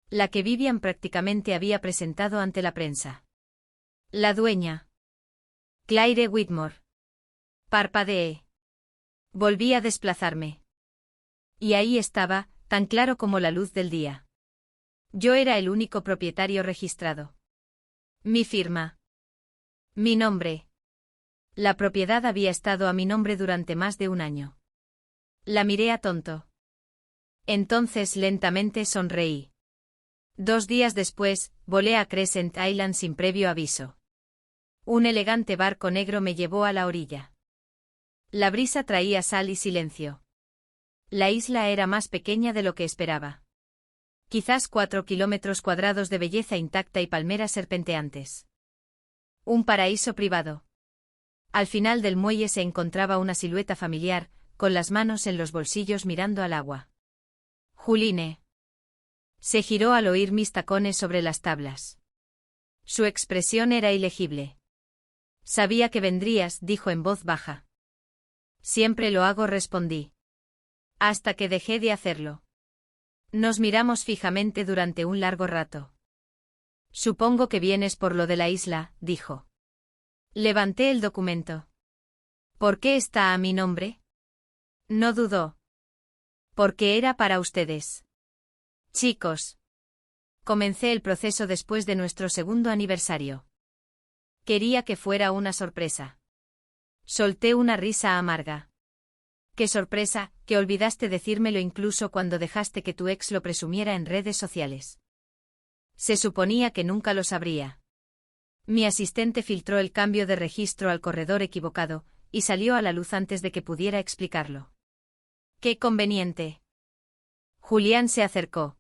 La que Vivian prácticamente había presentado ante la prensa. La dueña. Claire Whitmore. Parpadeé. Volví a desplazarme. Y ahí estaba, tan claro como la luz del día. Yo era el único propietario registrado. Mi firma. Mi nombre. La propiedad había estado a mi nombre durante más de un año. La miré a tonto. Entonces lentamente sonreí. 2 días después, volé a Crescent Island sin previo aviso. Un elegante barco negro me llevó a la orilla. La brisa traía sal y silencio. La isla era más pequeña de lo que esperaba. Quizás 4 kilómetros cuadrados de belleza intacta y palmeras serpenteantes. Un paraíso privado. Al final del muelle se encontraba una silueta familiar, con las manos en los bolsillos mirando al agua. Juline. Se giró al oír mis tacones sobre las tablas. Su expresión era ilegible. Sabía que vendrías, dijo en voz baja. Siempre lo hago, respondí. Hasta que dejé de hacerlo. Nos miramos fijamente durante un largo rato. Supongo que vienes por lo de la isla, dijo. Levanté el documento. ¿Por qué está a mi nombre? No dudó. Porque era para ustedes. Chicos. Comencé el proceso después de nuestro segundo aniversario. Quería que fuera una sorpresa. Solté una risa amarga. Qué sorpresa, que olvidaste decírmelo incluso cuando dejaste que tu ex lo presumiera en redes sociales. Se suponía que nunca lo sabría. Mi asistente filtró el cambio de registro al corredor equivocado, y salió a la luz antes de que pudiera explicarlo. ¡Qué conveniente! Julián se acercó.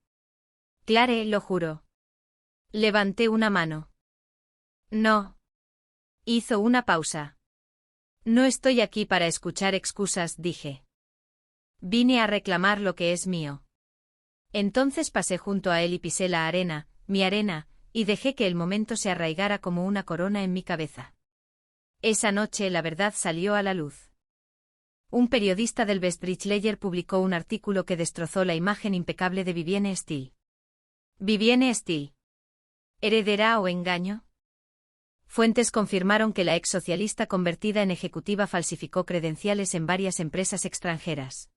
Clare, lo juro. Levanté una mano. No. Hizo una pausa. No estoy aquí para escuchar excusas, dije. Vine a reclamar lo que es mío. Entonces pasé junto a él y pisé la arena, mi arena, y dejé que el momento se arraigara como una corona en mi cabeza. Esa noche la verdad salió a la luz. Un periodista del Westbridge Ledger publicó un artículo que destrozó la imagen impecable de Vivienne Steele. Vivienne Steele. ¿Heredera o engaño? Fuentes confirmaron que la ex socialista convertida en ejecutiva falsificó credenciales en varias empresas extranjeras.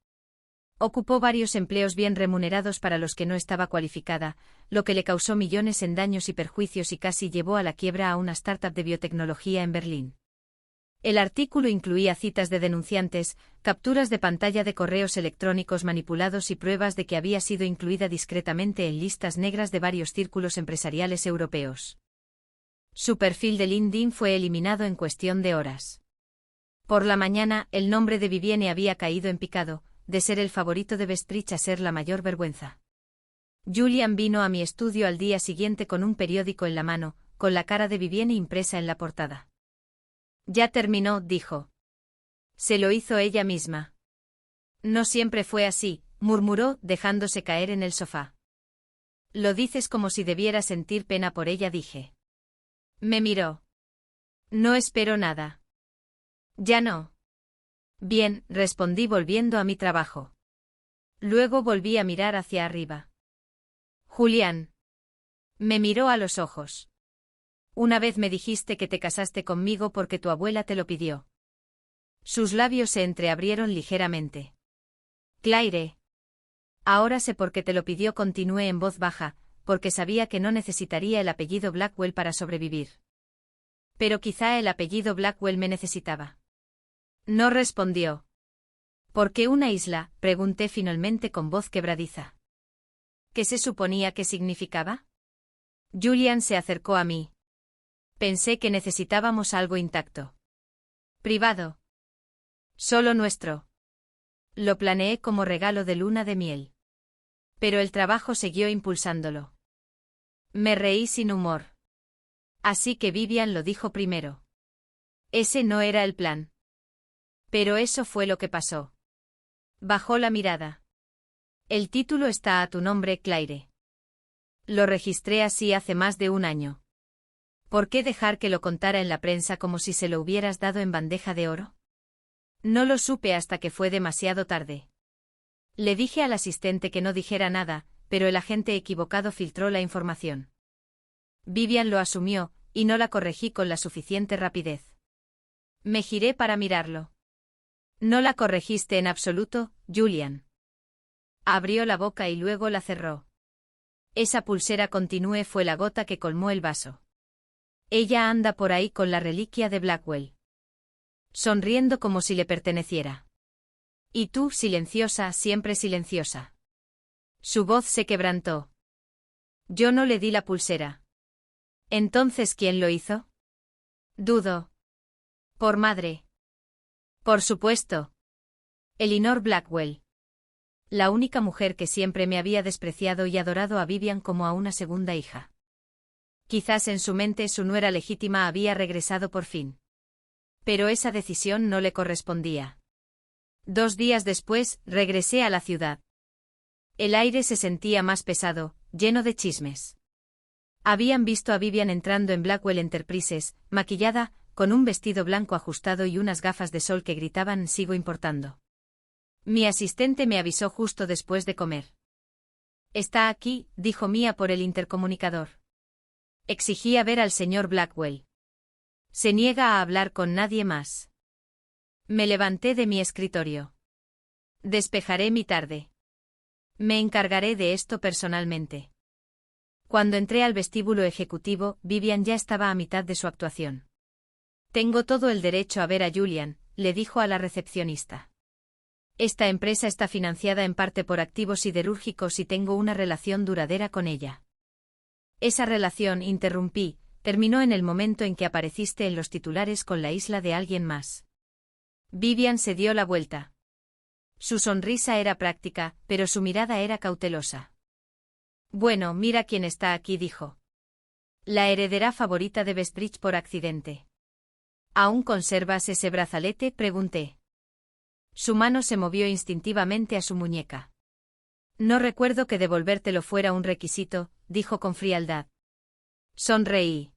Ocupó varios empleos bien remunerados para los que no estaba cualificada, lo que le causó millones en daños y perjuicios y casi llevó a la quiebra a una startup de biotecnología en Berlín. El artículo incluía citas de denunciantes, capturas de pantalla de correos electrónicos manipulados y pruebas de que había sido incluida discretamente en listas negras de varios círculos empresariales europeos. Su perfil de LinkedIn fue eliminado en cuestión de horas. Por la mañana, el nombre de Vivienne había caído en picado, de ser el favorito de Westbridge a ser la mayor vergüenza. Julian vino a mi estudio al día siguiente con un periódico en la mano, con la cara de Vivienne impresa en la portada. Ya terminó, dijo. Se lo hizo ella misma. No siempre fue así, murmuró, dejándose caer en el sofá. Lo dices como si debiera sentir pena por ella, dije. Me miró. No espero nada. Ya no. Bien, respondí volviendo a mi trabajo. Luego volví a mirar hacia arriba. Julián. Me miró a los ojos. Una vez me dijiste que te casaste conmigo porque tu abuela te lo pidió. Sus labios se entreabrieron ligeramente. Claire. Ahora sé por qué te lo pidió, continué en voz baja, porque sabía que no necesitaría el apellido Blackwell para sobrevivir. Pero quizá el apellido Blackwell me necesitaba. No respondió. ¿Por qué una isla?, pregunté finalmente con voz quebradiza. ¿Qué se suponía que significaba? Julian se acercó a mí. Pensé que necesitábamos algo intacto. Privado. Solo nuestro. Lo planeé como regalo de luna de miel. Pero el trabajo siguió impulsándolo. Me reí sin humor. Así que Vivian lo dijo primero. Ese no era el plan. Pero eso fue lo que pasó. Bajó la mirada. El título está a tu nombre, Claire. Lo registré así hace más de un año. ¿Por qué dejar que lo contara en la prensa como si se lo hubieras dado en bandeja de oro? No lo supe hasta que fue demasiado tarde. Le dije al asistente que no dijera nada, pero el agente equivocado filtró la información. Vivian lo asumió, y no la corregí con la suficiente rapidez. Me giré para mirarlo. No la corregiste en absoluto, Julian. Abrió la boca y luego la cerró. Esa pulsera, continué, fue la gota que colmó el vaso. Ella anda por ahí con la reliquia de Blackwell. Sonriendo como si le perteneciera. Y tú, silenciosa, siempre silenciosa. Su voz se quebrantó. Yo no le di la pulsera. ¿Entonces quién lo hizo? Dudo. Por madre. Por supuesto. Elinor Blackwell. La única mujer que siempre me había despreciado y adorado a Vivian como a una segunda hija. Quizás en su mente su nuera legítima había regresado por fin. Pero esa decisión no le correspondía. 2 días después, regresé a la ciudad. El aire se sentía más pesado, lleno de chismes. Habían visto a Vivian entrando en Blackwell Enterprises, maquillada, con un vestido blanco ajustado y unas gafas de sol que gritaban «Sigo importando». Mi asistente me avisó justo después de comer. «Está aquí», dijo Mia por el intercomunicador. Exigía ver al señor Blackwell. Se niega a hablar con nadie más. Me levanté de mi escritorio. Despejaré mi tarde. Me encargaré de esto personalmente. Cuando entré al vestíbulo ejecutivo, Vivian ya estaba a mitad de su actuación. Tengo todo el derecho a ver a Julian, le dijo a la recepcionista. Esta empresa está financiada en parte por activos siderúrgicos y tengo una relación duradera con ella. Esa relación, interrumpí, terminó en el momento en que apareciste en los titulares con la isla de alguien más. Vivian se dio la vuelta. Su sonrisa era práctica, pero su mirada era cautelosa. Bueno, mira quién está aquí, dijo. La heredera favorita de Bestridge por accidente. ¿Aún conservas ese brazalete?, pregunté. Su mano se movió instintivamente a su muñeca. No recuerdo que devolvértelo fuera un requisito, dijo con frialdad. Sonreí.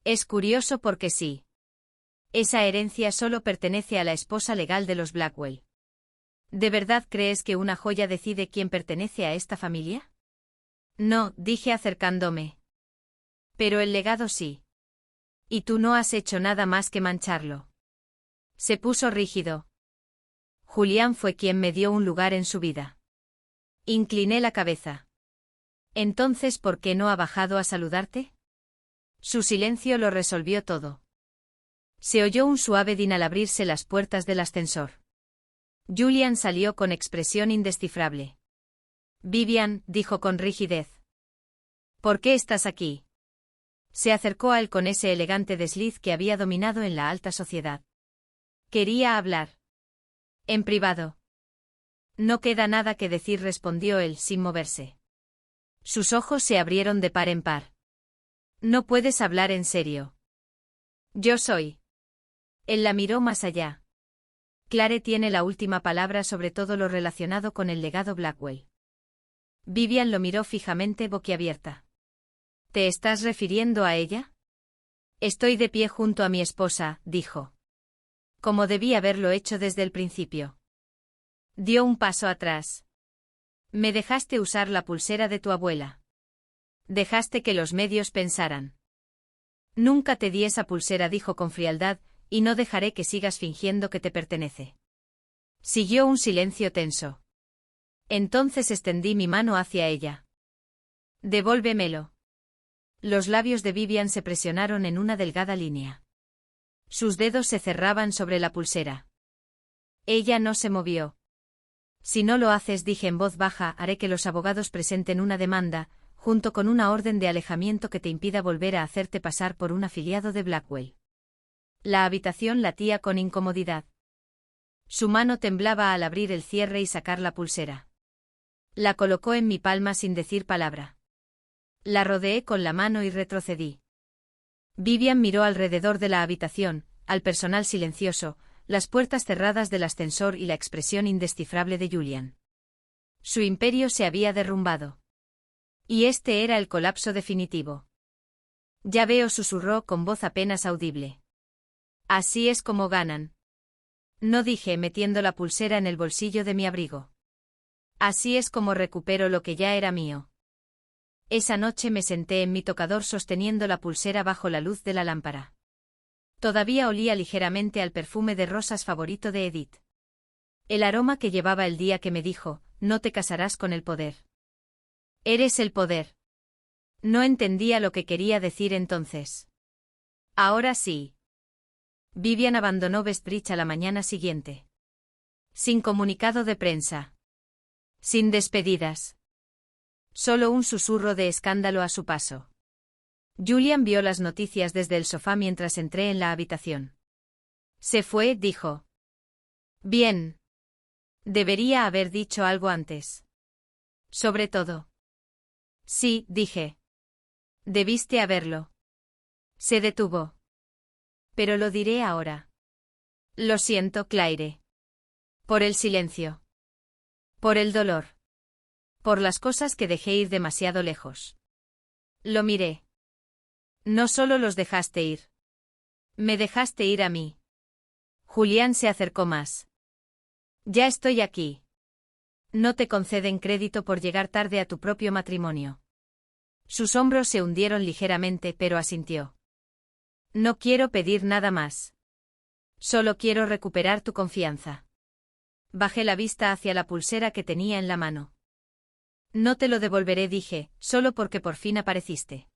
Es curioso porque sí. Esa herencia solo pertenece a la esposa legal de los Blackwell. ¿De verdad crees que una joya decide quién pertenece a esta familia? No, dije acercándome. Pero el legado sí. Y tú no has hecho nada más que mancharlo. Se puso rígido. Julián fue quien me dio un lugar en su vida. Incliné la cabeza. Entonces, ¿por qué no ha bajado a saludarte? Su silencio lo resolvió todo. Se oyó un suave din al abrirse las puertas del ascensor. Julian salió con expresión indescifrable. Vivian, dijo con rigidez. ¿Por qué estás aquí? Se acercó a él con ese elegante desliz que había dominado en la alta sociedad. Quería hablar. En privado. No queda nada que decir, respondió él sin moverse. Sus ojos se abrieron de par en par. No puedes hablar en serio. Yo soy. Él la miró más allá. Clare tiene la última palabra sobre todo lo relacionado con el legado Blackwell. Vivian lo miró fijamente boquiabierta. ¿Te estás refiriendo a ella? Estoy de pie junto a mi esposa, dijo. Como debí haberlo hecho desde el principio. Dio un paso atrás. Me dejaste usar la pulsera de tu abuela. Dejaste que los medios pensaran. Nunca te di esa pulsera, dijo con frialdad, y no dejaré que sigas fingiendo que te pertenece. Siguió un silencio tenso. Entonces extendí mi mano hacia ella. Devuélvemelo. Los labios de Vivian se presionaron en una delgada línea. Sus dedos se cerraban sobre la pulsera. Ella no se movió. Si no lo haces, dije en voz baja, haré que los abogados presenten una demanda, junto con una orden de alejamiento que te impida volver a hacerte pasar por un afiliado de Blackwell. La habitación latía con incomodidad. Su mano temblaba al abrir el cierre y sacar la pulsera. La colocó en mi palma sin decir palabra. La rodeé con la mano y retrocedí. Vivian miró alrededor de la habitación, al personal silencioso, las puertas cerradas del ascensor y la expresión indescifrable de Julian. Su imperio se había derrumbado. Y este era el colapso definitivo. Ya veo, susurró con voz apenas audible. Así es como ganan. No, dije metiendo la pulsera en el bolsillo de mi abrigo. Así es como recupero lo que ya era mío. Esa noche me senté en mi tocador sosteniendo la pulsera bajo la luz de la lámpara. Todavía olía ligeramente al perfume de rosas favorito de Edith. El aroma que llevaba el día que me dijo, no te casarás con el poder. Eres el poder. No entendía lo que quería decir entonces. Ahora sí. Vivian abandonó Bestridge a la mañana siguiente. Sin comunicado de prensa. Sin despedidas. Solo un susurro de escándalo a su paso. Julian vio las noticias desde el sofá mientras entré en la habitación. Se fue, dijo. Bien. Debería haber dicho algo antes. Sobre todo. Sí, dije. Debiste haberlo. Se detuvo. Pero lo diré ahora. Lo siento, Claire. Por el silencio. Por el dolor. Por las cosas que dejé ir demasiado lejos. Lo miré. No solo los dejaste ir. Me dejaste ir a mí. Julián se acercó más. Ya estoy aquí. No te conceden crédito por llegar tarde a tu propio matrimonio. Sus hombros se hundieron ligeramente, pero asintió. No quiero pedir nada más. Solo quiero recuperar tu confianza. Bajé la vista hacia la pulsera que tenía en la mano. No te lo devolveré, dije, solo porque por fin apareciste.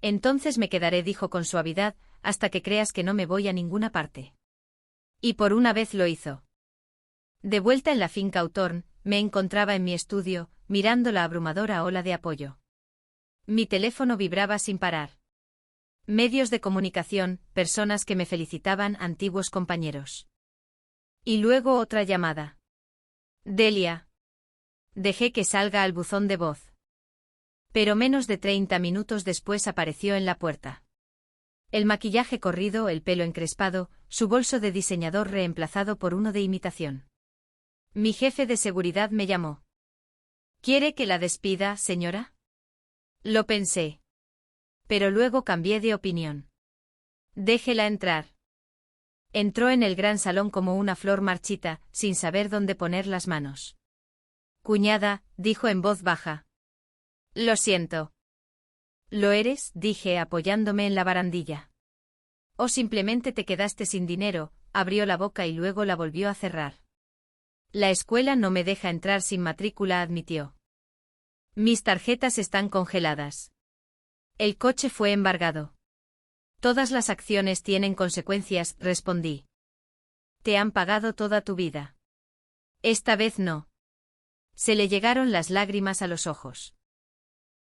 Entonces me quedaré, dijo con suavidad, hasta que creas que no me voy a ninguna parte. Y por una vez lo hizo. De vuelta en la finca Hawthorne, me encontraba en mi estudio, mirando la abrumadora ola de apoyo. Mi teléfono vibraba sin parar. Medios de comunicación, personas que me felicitaban, antiguos compañeros. Y luego otra llamada. Delia. Dejé que salga al buzón de voz. Pero menos de 30 minutos después apareció en la puerta. El maquillaje corrido, el pelo encrespado, su bolso de diseñador reemplazado por uno de imitación. Mi jefe de seguridad me llamó. ¿Quiere que la despida, señora? Lo pensé. Pero luego cambié de opinión. Déjela entrar. Entró en el gran salón como una flor marchita, sin saber dónde poner las manos. Cuñada, dijo en voz baja. Lo siento. ¿Lo eres?, dije apoyándome en la barandilla. ¿O simplemente te quedaste sin dinero?, abrió la boca y luego la volvió a cerrar. La escuela no me deja entrar sin matrícula, admitió. Mis tarjetas están congeladas. El coche fue embargado. Todas las acciones tienen consecuencias, respondí. Te han pagado toda tu vida. Esta vez no. Se le llegaron las lágrimas a los ojos.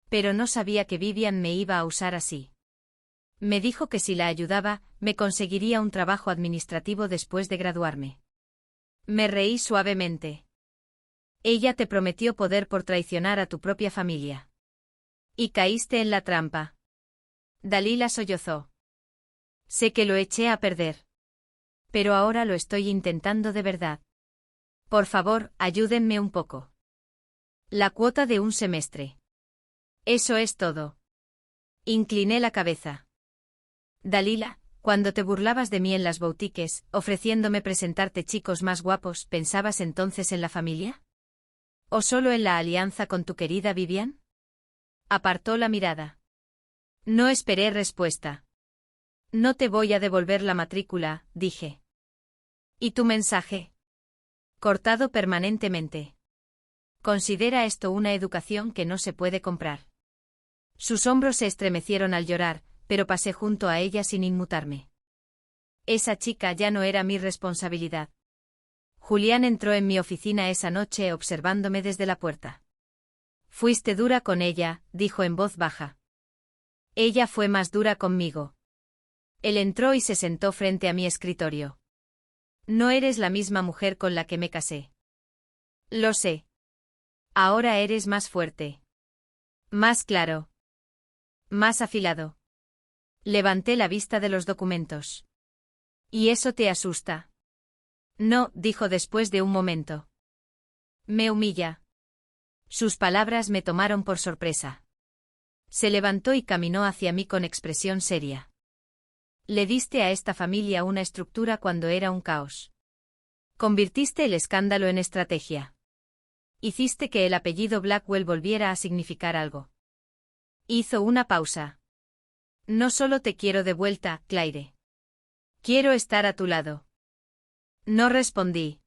Pero no sabía que Vivian me iba a usar así. Me dijo que si la ayudaba, me conseguiría un trabajo administrativo después de graduarme. Me reí suavemente. Ella te prometió poder por traicionar a tu propia familia. Y caíste en la trampa. Dalila sollozó. Sé que lo eché a perder. Pero ahora lo estoy intentando de verdad. Por favor, ayúdenme un poco. La cuota de un semestre. Eso es todo. Incliné la cabeza. Dalila, cuando te burlabas de mí en las boutiques, ofreciéndome presentarte chicos más guapos, ¿pensabas entonces en la familia? ¿O solo en la alianza con tu querida Vivian? Apartó la mirada. No esperé respuesta. No te voy a devolver la matrícula, dije. ¿Y tu mensaje? Cortado permanentemente. Considera esto una educación que no se puede comprar. Sus hombros se estremecieron al llorar, pero pasé junto a ella sin inmutarme. Esa chica ya no era mi responsabilidad. Julián entró en mi oficina esa noche observándome desde la puerta. Fuiste dura con ella, dijo en voz baja. Ella fue más dura conmigo. Él entró y se sentó frente a mi escritorio. No eres la misma mujer con la que me casé. Lo sé. Ahora eres más fuerte. Más claro. Más afilado. Levanté la vista de los documentos. ¿Y eso te asusta? No, dijo después de un momento. Me humilla. Sus palabras me tomaron por sorpresa. Se levantó y caminó hacia mí con expresión seria. Le diste a esta familia una estructura cuando era un caos. Convirtiste el escándalo en estrategia. Hiciste que el apellido Blackwell volviera a significar algo. Hizo una pausa. No solo te quiero de vuelta, Claire. Quiero estar a tu lado. No respondí.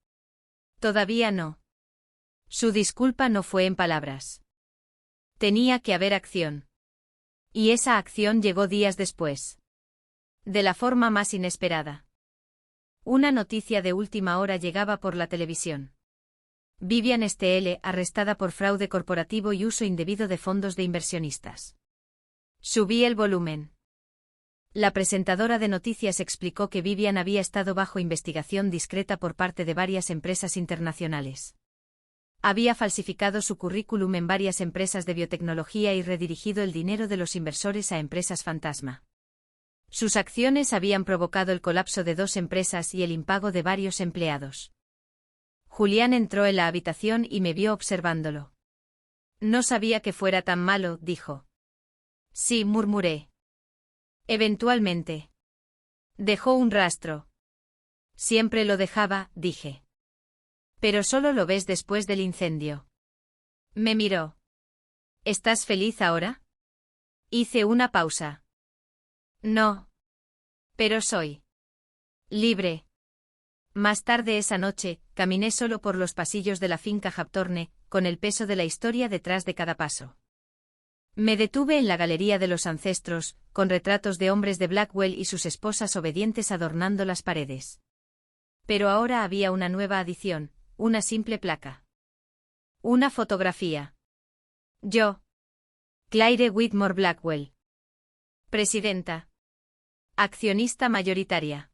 Todavía no. Su disculpa no fue en palabras. Tenía que haber acción. Y esa acción llegó días después. De la forma más inesperada. Una noticia de última hora llegaba por la televisión. Vivian Steel arrestada por fraude corporativo y uso indebido de fondos de inversionistas. Subí el volumen. La presentadora de noticias explicó que Vivian había estado bajo investigación discreta por parte de varias empresas internacionales. Había falsificado su currículum en varias empresas de biotecnología y redirigido el dinero de los inversores a empresas fantasma. Sus acciones habían provocado el colapso de 2 empresas y el impago de varios empleados. Julián entró en la habitación y me vio observándolo. No sabía que fuera tan malo, dijo. Sí, murmuré. Eventualmente. Dejó un rastro. Siempre lo dejaba, dije. Pero solo lo ves después del incendio. Me miró. ¿Estás feliz ahora? Hice una pausa. No. Pero soy libre. Más tarde esa noche, caminé solo por los pasillos de la finca Hawthorne, con el peso de la historia detrás de cada paso. Me detuve en la galería de los ancestros, con retratos de hombres de Blackwell y sus esposas obedientes adornando las paredes. Pero ahora había una nueva adición, una simple placa. Una fotografía. Yo. Claire Whitmore Blackwell. Presidenta. Accionista mayoritaria.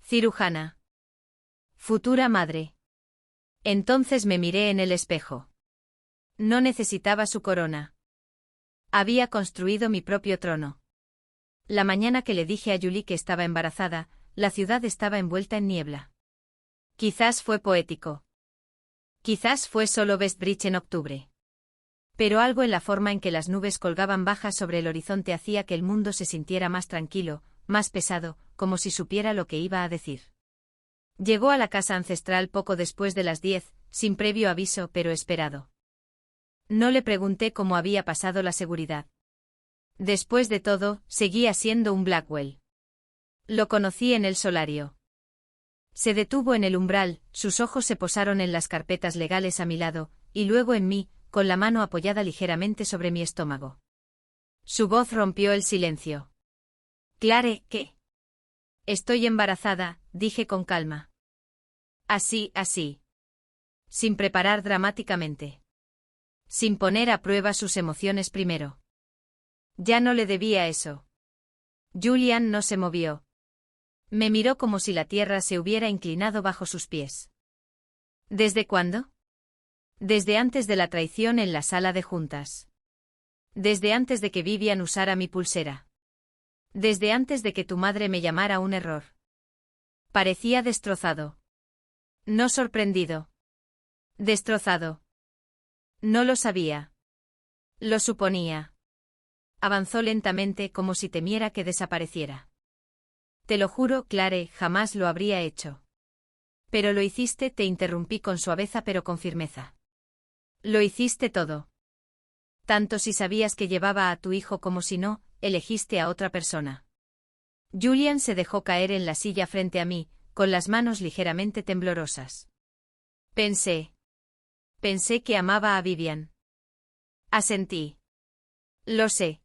Cirujana. Futura madre. Entonces me miré en el espejo. No necesitaba su corona. Había construido mi propio trono. La mañana que le dije a Julie que estaba embarazada, la ciudad estaba envuelta en niebla. Quizás fue poético. Quizás fue solo Westbridge en octubre. Pero algo en la forma en que las nubes colgaban bajas sobre el horizonte hacía que el mundo se sintiera más tranquilo, más pesado, como si supiera lo que iba a decir. Llegó a la casa ancestral poco después de las 10, sin previo aviso pero esperado. No le pregunté cómo había pasado la seguridad. Después de todo, seguía siendo un Blackwell. Lo conocí en el solario. Se detuvo en el umbral, sus ojos se posaron en las carpetas legales a mi lado, y luego en mí, con la mano apoyada ligeramente sobre mi estómago. Su voz rompió el silencio. Claire, ¿qué? Estoy embarazada, dije con calma. Así. Sin preparar dramáticamente. Sin poner a prueba sus emociones primero. Ya no le debía eso. Julian no se movió. Me miró como si la tierra se hubiera inclinado bajo sus pies. ¿Desde cuándo? Desde antes de la traición en la sala de juntas. Desde antes de que Vivian usara mi pulsera. Desde antes de que tu madre me llamara un error. Parecía destrozado. No sorprendido. Destrozado. No lo sabía. Lo suponía. Avanzó lentamente como si temiera que desapareciera. Te lo juro, Clare, jamás lo habría hecho. Pero lo hiciste, te interrumpí con suaveza pero con firmeza. Lo hiciste todo. Tanto si sabías que llevaba a tu hijo como si no, elegiste a otra persona. Julian se dejó caer en la silla frente a mí, con las manos ligeramente temblorosas. Pensé que amaba a Vivian. Asentí. Lo sé.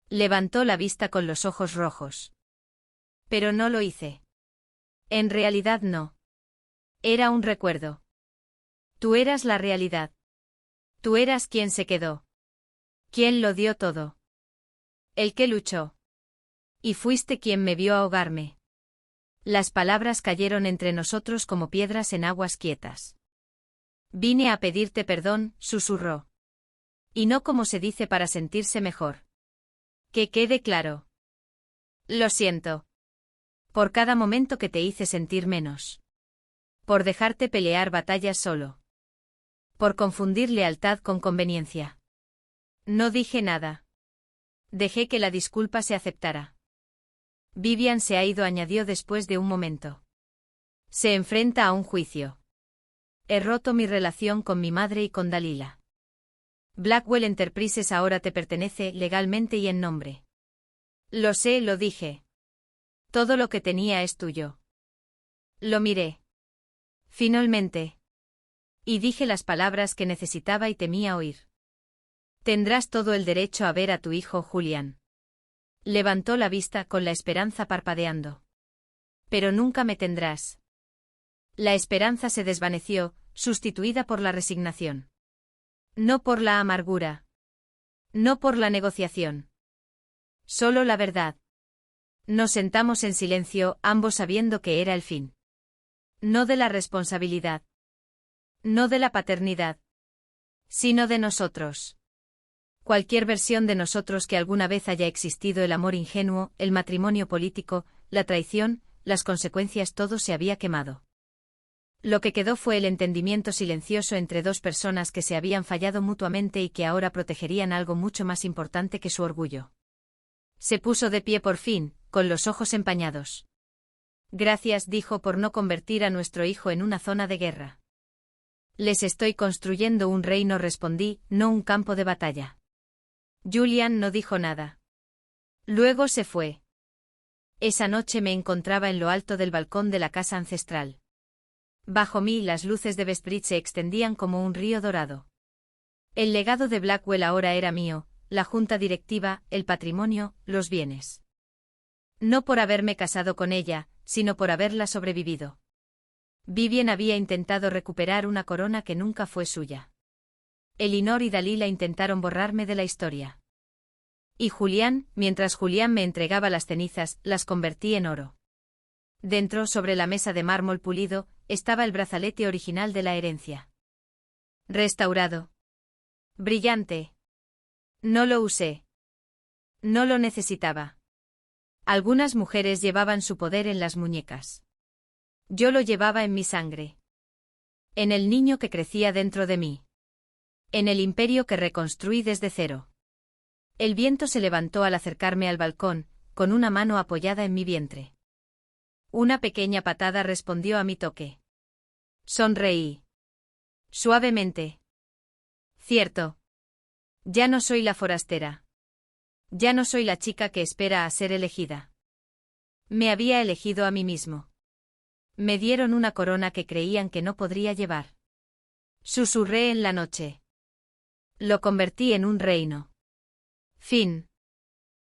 Levantó la vista con los ojos rojos. Pero no lo hice. En realidad no. Era un recuerdo. Tú eras la realidad. Tú eras quien se quedó. Quien lo dio todo. El que luchó. Y fuiste quien me vio ahogarme. Las palabras cayeron entre nosotros como piedras en aguas quietas. Vine a pedirte perdón, susurró. Y no como se dice para sentirse mejor. Que quede claro. Lo siento. Por cada momento que te hice sentir menos. Por dejarte pelear batallas solo. Por confundir lealtad con conveniencia. No dije nada. Dejé que la disculpa se aceptara. Vivian se ha ido, añadió después de un momento. Se enfrenta a un juicio. He roto mi relación con mi madre y con Dalila. Blackwell Enterprises ahora te pertenece legalmente y en nombre. Lo sé, lo dije. Todo lo que tenía es tuyo. Lo miré. Finalmente. Y dije las palabras que necesitaba y temía oír. Tendrás todo el derecho a ver a tu hijo, Julian. Levantó la vista con la esperanza parpadeando. Pero nunca me tendrás. La esperanza se desvaneció, sustituida por la resignación. No por la amargura. No por la negociación. Solo la verdad. Nos sentamos en silencio, ambos sabiendo que era el fin. No de la responsabilidad. No de la paternidad. Sino de nosotros. Cualquier versión de nosotros que alguna vez haya existido, el amor ingenuo, el matrimonio político, la traición, las consecuencias, todo se había quemado. Lo que quedó fue el entendimiento silencioso entre dos personas que se habían fallado mutuamente y que ahora protegerían algo mucho más importante que su orgullo. Se puso de pie por fin, con los ojos empañados. Gracias, dijo, por no convertir a nuestro hijo en una zona de guerra. Les estoy construyendo un reino, respondí, no un campo de batalla. Julian no dijo nada. Luego se fue. Esa noche me encontraba en lo alto del balcón de la casa ancestral. Bajo mí las luces de Vestbridge se extendían como un río dorado. El legado de Blackwell ahora era mío, la junta directiva, el patrimonio, los bienes. No por haberme casado con ella, sino por haberla sobrevivido. Vivian había intentado recuperar una corona que nunca fue suya. Elinor y Dalila intentaron borrarme de la historia. Y Julián, mientras Julián me entregaba las cenizas, las convertí en oro. Dentro, sobre la mesa de mármol pulido, estaba el brazalete original de la herencia. Restaurado. Brillante. No lo usé. No lo necesitaba. Algunas mujeres llevaban su poder en las muñecas. Yo lo llevaba en mi sangre. En el niño que crecía dentro de mí. En el imperio que reconstruí desde cero. El viento se levantó al acercarme al balcón, con una mano apoyada en mi vientre. Una pequeña patada respondió a mi toque. Sonreí. Suavemente. Cierto. Ya no soy la forastera. Ya no soy la chica que espera a ser elegida. Me había elegido a mí mismo. Me dieron una corona que creían que no podría llevar. Susurré en la noche. Lo convertí en un reino. Fin.